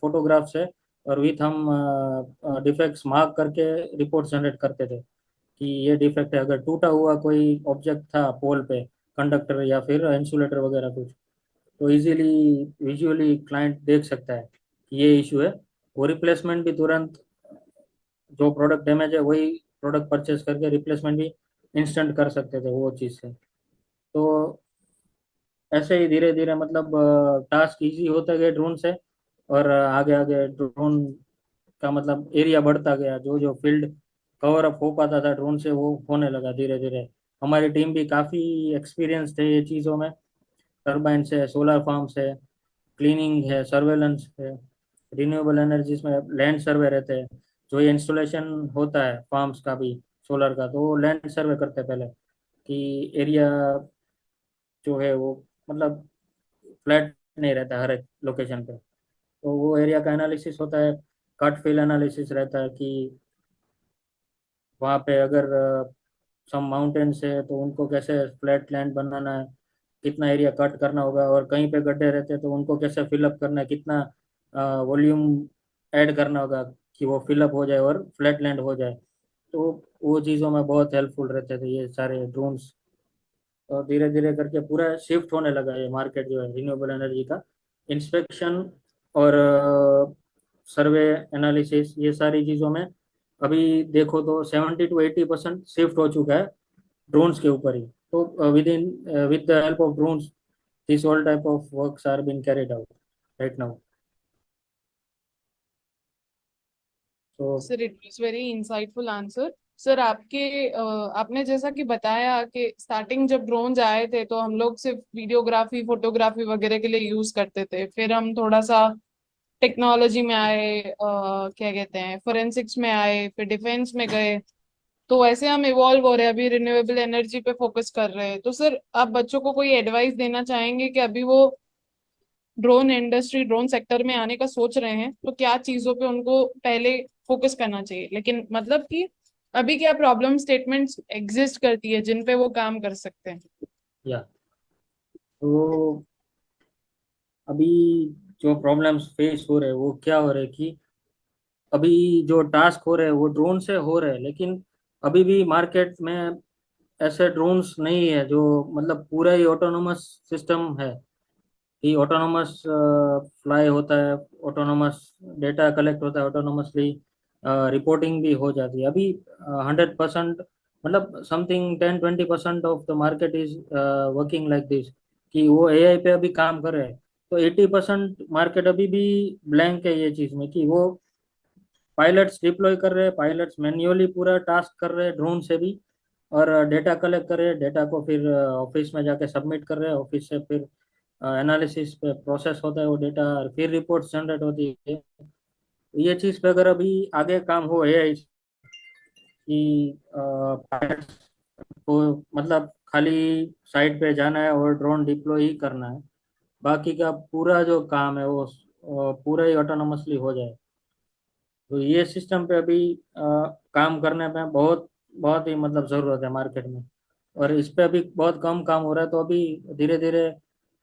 फोटोग्राफ से। और विथ हम डिफेक्ट्स मार्क करके रिपोर्ट जनरेट करते थे कि ये डिफेक्ट है। अगर टूटा हुआ कोई ऑब्जेक्ट था पोल पे, कंडक्टर या फिर इंसुलेटर वगैरह कुछ, तो इजीली विजुअली क्लाइंट देख सकता है कि ये इशू है। वो रिप्लेसमेंट भी तुरंत, जो प्रोडक्ट डैमेज है वही प्रोडक्ट परचेज करके रिप्लेसमेंट भी इंस्टेंट कर सकते थे वो चीज़ से। तो ऐसे ही धीरे धीरे मतलब टास्क इजी होते गए ड्रोन से, और आगे आगे ड्रोन का मतलब एरिया बढ़ता गया, जो जो फील्ड कवर अप हो पाता था ड्रोन से वो होने लगा धीरे धीरे। हमारी टीम भी काफ़ी एक्सपीरियंस है ये चीज़ों में। टर्बाइन है, सोलर फार्म्स है, क्लीनिंग है, सर्वेलेंस है, रिन्यूएबल एनर्जीज में लैंड सर्वे रहते हैं। जो ये इंस्टॉलेशन होता है फार्म्स का भी, सोलर का, तो वो लैंड सर्वे करते हैं पहले कि एरिया जो है वो मतलब फ्लैट नहीं रहता हर एक लोकेशन पे। तो वो एरिया का एनालिसिस होता है, कट फिल एनालिसिस रहता है कि वहाँ पे अगर सम माउंटेन्स है तो उनको कैसे फ्लैट लैंड बनाना है, कितना एरिया कट करना होगा, और कहीं पे गड्ढे रहते हैं तो उनको कैसे फिलअप करना है, कितना वॉल्यूम ऐड करना होगा कि वो फिलअप हो जाए और फ्लैट लैंड हो जाए। तो वो चीज़ों में बहुत हेल्पफुल रहते थे ये सारे ड्रोन्स। और धीरे धीरे करके पूरा शिफ्ट होने लगा ये मार्केट जो है रिन्यूएबल एनर्जी का। इंस्पेक्शन और सर्वे एनालिसिस ये सारी चीज़ों में अभी देखो तो 70 to 80% शिफ्ट हो चुका है ड्रोन्स के ऊपर ही। तो within with the help of drones this all type of works are been carried out right now. तो sir it was very insightful answer. Sir आपने जैसा कि बताया कि स्टार्टिंग जब ड्रोन्स आए थे तो हम लोग सिर्फ वीडियोग्राफी फोटोग्राफी वगैरह के लिए यूज करते थे, फिर हम थोड़ा सा टेक्नोलॉजी में आए, क्या कहते हैं, फोरेंसिक्स में आए, फिर डिफेंस में गए। तो वैसे हम इवॉल्व हो रहे हैं, अभी रिन्यूएबल एनर्जी पे फोकस कर रहे हैं। तो सर आप बच्चों को कोई एडवाइस देना चाहेंगे कि अभी वो ड्रोन इंडस्ट्री ड्रोन सेक्टर में आने का सोच रहे हैं तो क्या चीजों पे उनको पहले फोकस करना चाहिए, लेकिन मतलब कि अभी क्या प्रॉब्लम स्टेटमेंट्स एग्जिस्ट करती है जिन पे वो काम कर सकते हैं? या तो अभी जो प्रॉब्लम्स फेस हो रहे हैं वो क्या हो रहे हैं कि अभी जो टास्क हो रहे हैं वो ड्रोन से हो रहे हैं, लेकिन अभी भी मार्केट में ऐसे ड्रोन्स नहीं है जो मतलब पूरा ही ऑटोनोमस सिस्टम है कि ऑटोनोमस फ्लाई होता है, ऑटोनोमस डेटा कलेक्ट होता है, ऑटोनोमसली रिपोर्टिंग भी हो जाती है। अभी 100% मतलब something 10-20% of the market is working like this कि वो एआई पे अभी काम कर रहे हैं। तो 80% मार्केट अभी भी ब्लैंक है ये चीज़ में कि वो पायलट्स डिप्लॉय कर रहे हैं, पायलट्स मैन्युअली पूरा टास्क कर रहे हैं ड्रोन से भी, और डेटा कलेक्ट कर रहे हैं, डेटा को फिर ऑफिस में जाके सबमिट कर रहे हैं, ऑफिस से फिर एनालिसिस पे प्रोसेस होता है वो डेटा, और फिर रिपोर्ट जनरेट होती है। ये चीज़ पे अगर अभी आगे काम हो एआई कि pilots को मतलब खाली साइट पे जाना है और ड्रोन डिप्लॉय ही करना है, बाकी का पूरा जो काम है वो पूरा ही ऑटोनोमसली हो जाए। तो ये सिस्टम पे अभी काम करने में बहुत बहुत ही मतलब ज़रूरत है मार्केट में। और इस पे अभी बहुत कम काम हो रहा है, तो अभी धीरे धीरे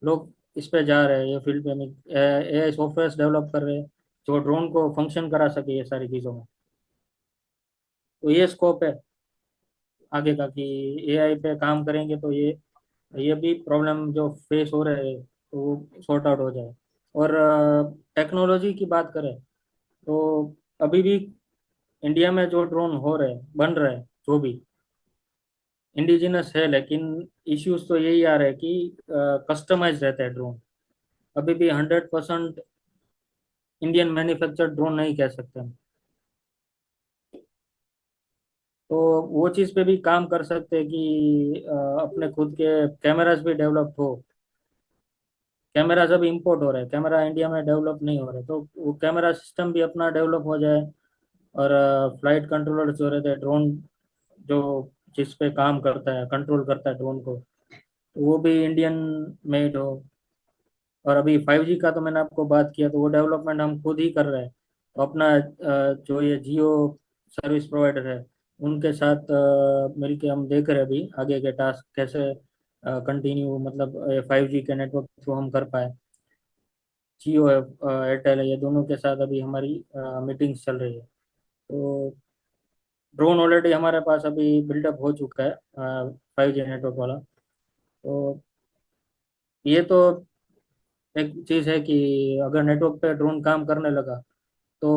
लोग इस पे जा रहे हैं ये फील्ड पे में एआई सॉफ्टवेयर डेवलप कर रहे हैं जो ड्रोन को फंक्शन करा सके ये सारी चीज़ों में। तो ये स्कोप है आगे का कि एआई पे काम करेंगे तो ये भी प्रॉब्लम जो फेस हो रहे हैं तो वो सॉर्ट आउट हो जाए। और टेक्नोलॉजी की बात करें तो अभी भी इंडिया में जो ड्रोन हो रहे बन रहे हैं जो भी इंडिजिनस है, लेकिन इश्यूज तो यही आ रहे हैं कि कस्टमाइज रहता है ड्रोन। अभी भी 100% इंडियन मैन्युफैक्चर्ड ड्रोन नहीं कह सकते हम। तो वो चीज़ पे भी काम कर सकते हैं कि अपने खुद के कैमरास भी डेवलप हो। कैमरास अभी इंपोर्ट हो रहे हैं, कैमरा इंडिया में डेवलप नहीं हो रहे, तो वो कैमरा सिस्टम भी अपना डेवलप हो जाए। और फ्लाइट कंट्रोलर जो रहते हैं ड्रोन जो जिस पे काम करता है कंट्रोल करता है ड्रोन को, तो वो भी इंडियन मेड हो। और अभी 5G का तो मैंने आपको बात किया, तो वो डेवलपमेंट हम खुद ही कर रहे हैं। तो अपना जो ये जियो सर्विस प्रोवाइडर है उनके साथ मिलके हम देख रहे हैं अभी आगे के टास्क कैसे कंटिन्यू मतलब 5G के नेटवर्क थ्रू हम कर पाए। जियो है, एयरटेल है, ये दोनों के साथ अभी हमारी मीटिंग्स चल रही है। तो ड्रोन ऑलरेडी हमारे पास अभी बिल्डअप हो चुका है 5G नेटवर्क वाला। तो ये तो एक चीज़ है कि अगर नेटवर्क पे ड्रोन काम करने लगा तो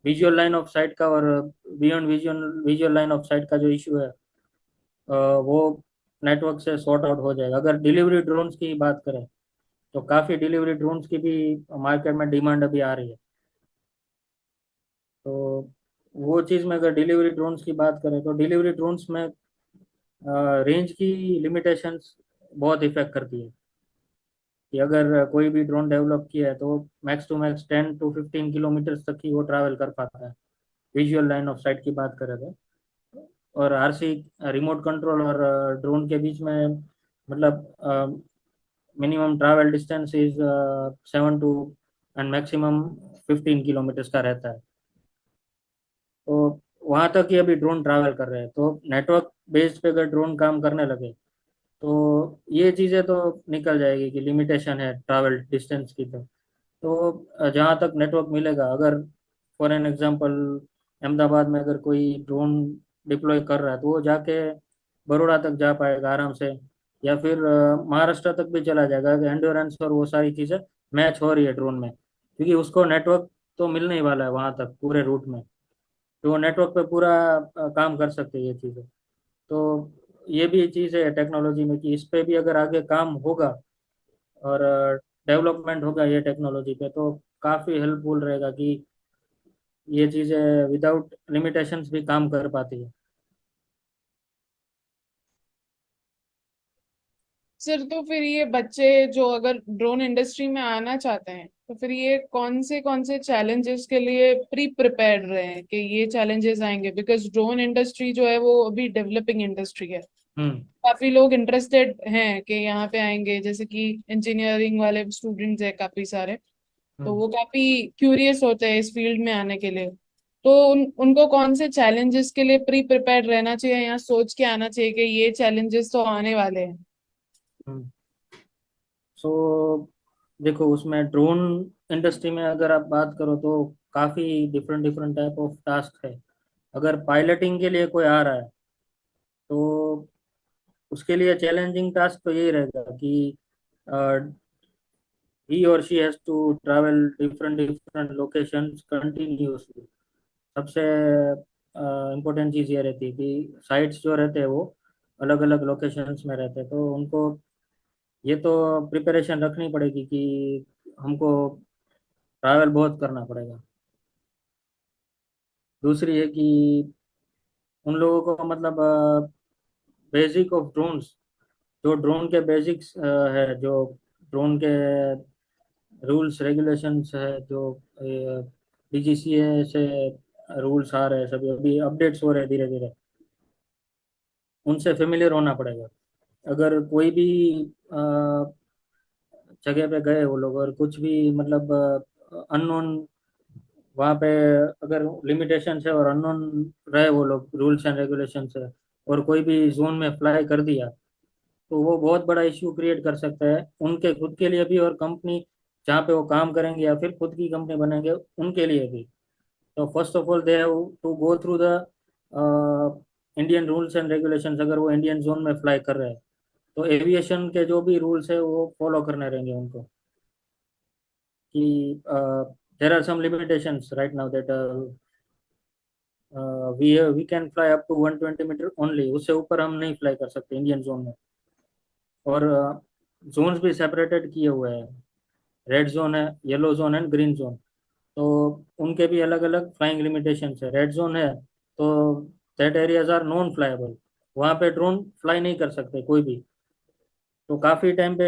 विजुअल लाइन ऑफ साइट का और beyond visual visual line of site का जो इशू है वो नेटवर्क से सॉर्ट आउट हो जाएगा। अगर डिलीवरी ड्रोन्स की बात करें तो काफ़ी डिलीवरी ड्रोन्स की भी मार्केट में डिमांड अभी आ रही है। तो वो चीज़ में अगर डिलीवरी ड्रोन्स की बात करें तो डिलीवरी ड्रोन्स में रेंज की लिमिटेशंस बहुत इफेक्ट करती है। कि अगर कोई भी ड्रोन डेवलप किया है तो max to max 10 to 15 kilometre तक ही वो ट्रैवल कर पाता है, विजुअल लाइन ऑफ साइट की बात करें तो। और आरसी रिमोट कंट्रोल और ड्रोन के बीच में मतलब minimum travel distance is 7 to and maximum 15 kilometre का रहता है। तो वहां तक ही अभी ड्रोन ट्रैवल कर रहे हैं, तो नेटवर्क बेस्ड पे अगर ड्रोन काम करने लगे तो ये चीज़ें तो निकल जाएगी कि लिमिटेशन है ट्रैवल डिस्टेंस की। तो जहाँ तक नेटवर्क मिलेगा, अगर फॉर एन एग्जांपल अहमदाबाद में अगर कोई ड्रोन डिप्लॉय कर रहा है तो वो जाके बड़ौदा तक जा पाएगा आराम से, या फिर महाराष्ट्र तक भी चला जाएगा। एंडोरेंस और वो सारी चीज़ें मैच हो रही है ड्रोन में, क्योंकि उसको नेटवर्क तो मिलने ही वाला है वहाँ तक पूरे रूट में। तो वो नेटवर्क पे पूरा काम कर सकते हैं ये चीज़ें। तो ये भी चीज़ है टेक्नोलॉजी में कि इस पे भी अगर आगे काम होगा और डेवलपमेंट होगा ये टेक्नोलॉजी पे, तो काफ़ी हेल्पफुल रहेगा कि ये चीज़ें विदाउट लिमिटेशंस भी काम कर पाती है। सर तो फिर ये बच्चे जो अगर ड्रोन इंडस्ट्री में आना चाहते हैं तो फिर ये कौन से चैलेंजेस के लिए प्री प्रिपेयर्ड रहे हैं कि ये चैलेंजेस आएंगे, बिकॉज ड्रोन इंडस्ट्री जो है वो अभी डेवलपिंग इंडस्ट्री है। हम्म। काफी लोग इंटरेस्टेड हैं कि यहाँ पे आएंगे, जैसे कि इंजीनियरिंग वाले स्टूडेंट्स हैं काफी सारे। तो हम्म। वो काफी क्यूरियस होते हैं इस फील्ड में आने के लिए। तो उनको कौन से चैलेंजेस के लिए प्री प्रिपेयर्ड रहना चाहिए या सोच के आना चाहिए कि ये चैलेंजेस तो आने वाले हैं। हम्म। सो देखो, उसमें ड्रोन इंडस्ट्री में अगर आप बात करो तो काफ़ी different different type of task है। अगर पायलटिंग के लिए कोई आ रहा है तो उसके लिए चैलेंजिंग टास्क तो यही रहेगा कि he or she has to travel different different locations continuously। सबसे इम्पोर्टेंट चीज़ ये रहती है कि साइट्स जो रहते हैं वो अलग अलग लोकेशंस में रहते हैं, तो उनको ये तो प्रिपरेशन रखनी पड़ेगी कि हमको ट्रैवल बहुत करना पड़ेगा। दूसरी है कि उन लोगों को मतलब बेसिक ऑफ ड्रोन्स, जो ड्रोन के बेसिक्स है, जो ड्रोन के रूल्स रेगुलेशंस है, जो डीजीसीए से रूल्स आ रहे हैं, सभी अभी अपडेट्स हो रहे हैं धीरे धीरे, उनसे फेमिलियर होना पड़ेगा। अगर कोई भी जगह पे गए वो लोग और कुछ भी मतलब अननोन वहाँ पे, अगर लिमिटेशन है और अननोन रहे वो लोग रूल्स एंड रेगुलेशन है, और कोई भी जोन में फ्लाई कर दिया तो वो बहुत बड़ा इश्यू क्रिएट कर सकता है उनके खुद के लिए भी, और कंपनी जहाँ पे वो काम करेंगे या फिर खुद की कंपनी बनेंगे उनके लिए भी। तो first of all they have to go through the Indian rules and regulations. अगर वो इंडियन जोन में फ्लाई कर रहे हैं तो एविएशन के जो भी रूल्स है वो फॉलो करने रहेंगे उनको। कि there are some limitations right now that we can fly up to 120 meter only, उससे ऊपर हम नहीं फ्लाई कर सकते इंडियन जोन में। और जोन्स भी सेपरेटेड किए हुए हैं, रेड जोन है, yellow zone and green zone. तो उनके भी अलग अलग फ्लाइंग लिमिटेशंस है। रेड जोन है तो दैट एरियाज आर नॉन फ्लाइबल, वहाँ पे ड्रोन फ्लाई नहीं कर सकते कोई भी। तो काफ़ी टाइम पे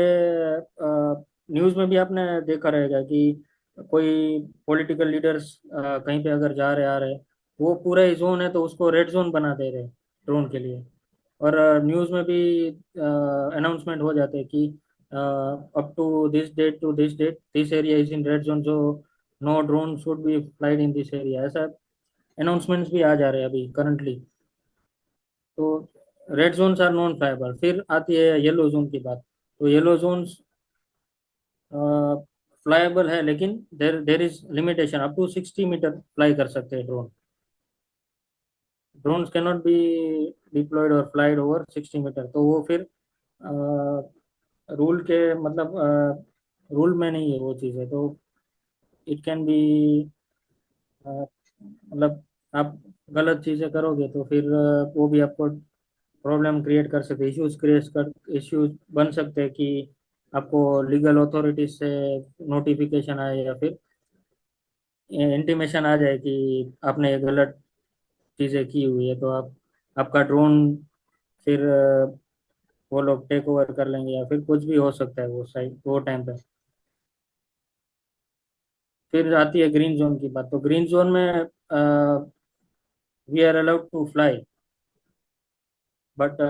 न्यूज़ में भी आपने देखा रहेगा कि कोई पॉलिटिकल लीडर्स कहीं पे अगर जा रहे आ रहे, वो पूरा ही जोन है तो उसको रेड जोन बना दे रहे ड्रोन के लिए। और न्यूज़ में भी अनाउंसमेंट हो जाते हैं कि up to this date to this date this area is in red zone, जो no drone should be flied in this area, ऐसा अनाउंसमेंट्स भी आ जा रहे हैं अभी करंटली। तो red zones are non flyable. फिर आती है येलो जोन की बात। तो येलो जोन्स फ्लाइबल है, लेकिन there there is limitation, up to 60 meter fly कर सकते हैं drone. Drones cannot be deployed और फ्लाइड ओवर 60 मीटर। तो वो फिर रूल के मतलब रूल में नहीं है वो चीज़ है। तो इट कैन बी मतलब आप गलत चीज़ें करोगे तो फिर वो भी आपको प्रॉब्लम क्रिएट कर सकते, इश्यूज बन सकते हैं कि आपको लीगल अथॉरिटीज से नोटिफिकेशन आए, या फिर इंटीमेशन आ जाए कि आपने ये गलत चीज़ें की हुई है, तो आपका ड्रोन फिर वो लोग टेक ओवर कर लेंगे, या फिर कुछ भी हो सकता है वो साइड वो टाइम पे। फिर आती है ग्रीन जोन की बात। तो ग्रीन जोन में we are allowed to fly, but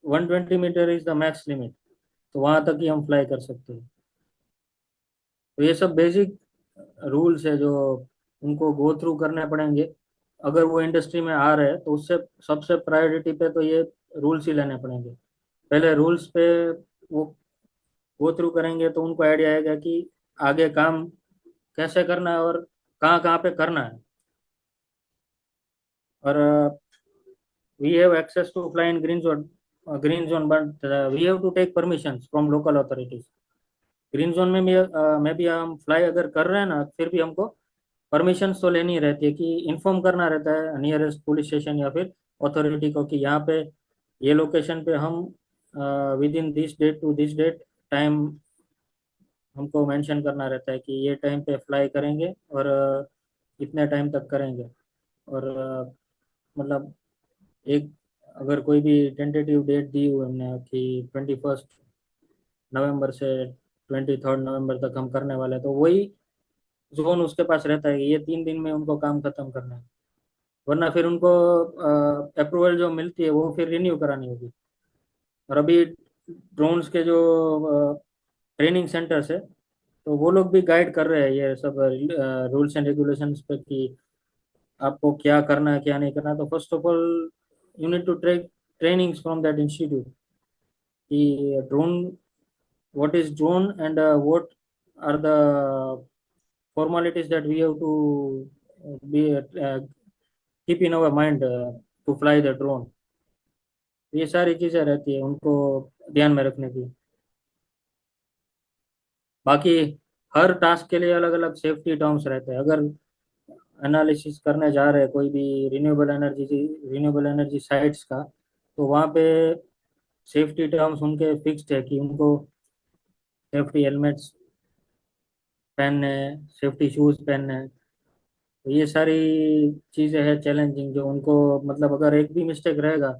120 meter is the max limit. तो वहां तक ही हम फ्लाई कर सकते हैं। तो ये सब बेसिक रूल्स है जो उनको गो थ्रू करने पड़ेंगे। अगर वो इंडस्ट्री में आ रहे हैं तो उससे सबसे प्रायोरिटी पे तो ये रूल्स ही लेने पड़ेंगे। पहले रूल्स पे वो गो थ्रू करेंगे तो उनको आइडिया आएगा कि आगे काम कैसे करना है और कहाँ कहाँ पे करना है। और we have access to fly in green zone, but we have to take permissions from local authorities. Green zone में भी हम फ्लाई अगर कर रहे हैं ना, फिर भी हमको परमिशन तो लेनी रहती है, कि इन्फॉर्म करना रहता है नियरेस्ट पुलिस स्टेशन या फिर अथॉरिटी को, कि यहाँ पे ये लोकेशन पे हम within this date to this date time हमको मेंशन करना रहता है कि ये टाइम पे फ्लाई करेंगे और इतने टाइम तक करेंगे। और मतलब एक अगर कोई भी टेंटेटिव डेट दी हुई हमने कि 21 नवंबर से 23 नवंबर तक हम करने वाले हैं, तो वही जोन उसके पास रहता है कि ये 3 दिन में उनको काम खत्म करना है। वरना फिर उनको अप्रूवल जो मिलती है वो फिर रिन्यू करानी होगी। और अभी ड्रोन्स के जो ट्रेनिंग सेंटर्स है, तो वो लोग भी गाइड कर रहे हैं ये सब रूल्स एंड रेगुलेशंस पे, कि आपको क्या करना है क्या नहीं करना है। तो first of all you need to take trainings from that institute, कि drone, what is drone, and what are the formalities that we have to be keep in our mind to fly the drone। ये सारी चीजें रहती है उनको ध्यान में रखने की। बाकी हर टास्क के लिए अलग अलग सेफ्टी टर्म्स रहते हैं। अगर एनालिसिस करने जा रहे हैं कोई भी रिन्यूएबल एनर्जी साइट्स का, तो वहाँ पे सेफ्टी टर्म्स उनके फिक्स्ड है कि उनको सेफ्टी हेलमेट्स पहनने हैं, सेफ्टी शूज पहनने हैं। तो ये सारी चीज़ें हैं चैलेंजिंग, जो उनको मतलब अगर एक भी मिस्टेक रहेगा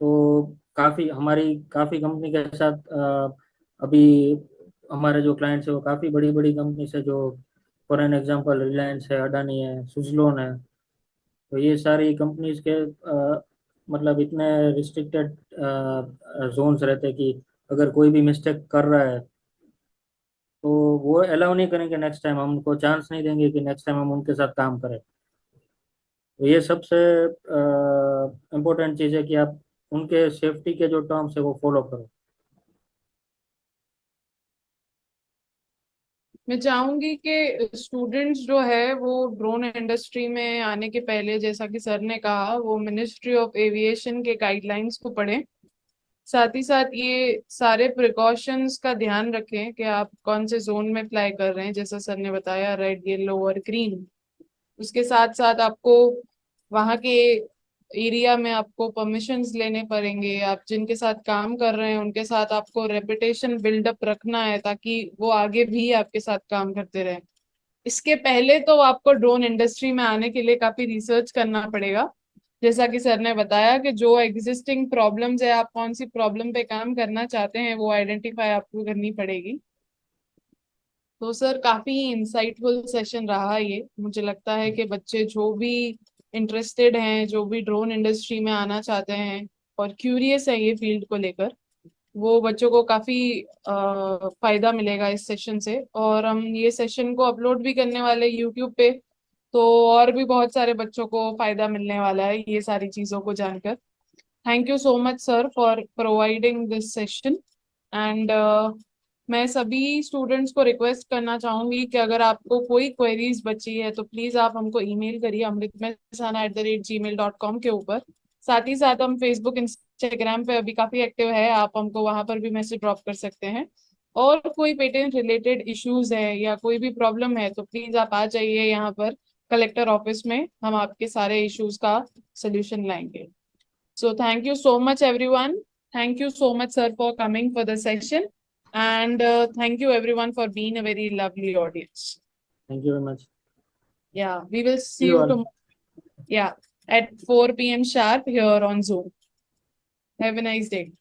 तो काफ़ी कंपनी के साथ अभी हमारे जो क्लाइंट्स है वो काफ़ी बड़ी बड़ी कंपनी से, जो फॉर एन एग्जांपल रिलायंस है, अडानी है, सुजलोन है। तो ये सारी कंपनीज के मतलब इतने रिस्ट्रिक्टेड जोन्स रहते हैं कि अगर कोई भी मिस्टेक कर रहा है तो वो अलाउ नहीं करेंगे नेक्स्ट टाइम, हम उनको चांस नहीं देंगे कि नेक्स्ट टाइम हम उनके साथ काम करें। तो ये सबसे इम्पोर्टेंट चीज़ है कि आप उनके सेफ्टी के जो टर्म्स है वो फॉलो करो। मैं चाहूंगी कि स्टूडेंट्स जो है वो ड्रोन इंडस्ट्री में आने के पहले, जैसा कि सर ने कहा, वो मिनिस्ट्री ऑफ एविएशन के गाइडलाइंस को पढ़ें। साथ ही साथ ये सारे प्रिकॉशंस का ध्यान रखें कि आप कौन से जोन में फ्लाई कर रहे हैं, जैसा सर ने बताया, रेड, येलो और ग्रीन। उसके साथ साथ आपको वहाँ के एरिया में आपको परमिशंस लेने पड़ेंगे। आप जिनके साथ काम कर रहे हैं उनके साथ आपको रेपुटेशन बिल्डअप रखना है, ताकि वो आगे भी आपके साथ काम करते रहे। इसके पहले तो आपको ड्रोन इंडस्ट्री में आने के लिए काफी रिसर्च करना पड़ेगा। जैसा कि सर ने बताया कि जो एग्जिस्टिंग प्रॉब्लम्स है, आप कौन सी प्रॉब्लम पे काम करना चाहते हैं, वो आइडेंटिफाई आपको करनी पड़ेगी। तो सर काफी इंसाइटफुल सेशन रहा ये। मुझे लगता है कि बच्चे जो भी इंटरेस्टेड हैं, जो भी ड्रोन इंडस्ट्री में आना चाहते हैं और क्यूरियस है ये फील्ड को लेकर, वो बच्चों को काफी फायदा मिलेगा इस सेशन से। और हम ये सेशन को अपलोड भी करने वाले यूट्यूब पे, तो और भी बहुत सारे बच्चों को फायदा मिलने वाला है ये सारी चीजों को जानकर। Thank you so much sir for providing this session. And मैं सभी स्टूडेंट्स को रिक्वेस्ट करना चाहूंगी कि अगर आपको कोई क्वेरीज बची है तो प्लीज आप हमको ईमेल करिए amritmehsana@gmail.com के ऊपर। साथ ही साथ हम फेसबुक, इंस्टाग्राम पे अभी काफी एक्टिव है, आप हमको वहां पर भी मैसेज ड्रॉप कर सकते हैं। और कोई पेटेंट रिलेटेड इश्यूज है या कोई भी प्रॉब्लम है तो प्लीज आप आ जाइए यहाँ पर कलेक्टर ऑफिस में, हम आपके सारे इश्यूज का सोल्यूशन लाएंगे। So thank you so much, everyone. Thank you so much, sir, for coming for the session. And thank you, everyone, for being a very lovely audience. Thank you very much. Yeah, we will see See you you all. tomorrow. Yeah, at 4 p.m. sharp here on Zoom. Have a nice day.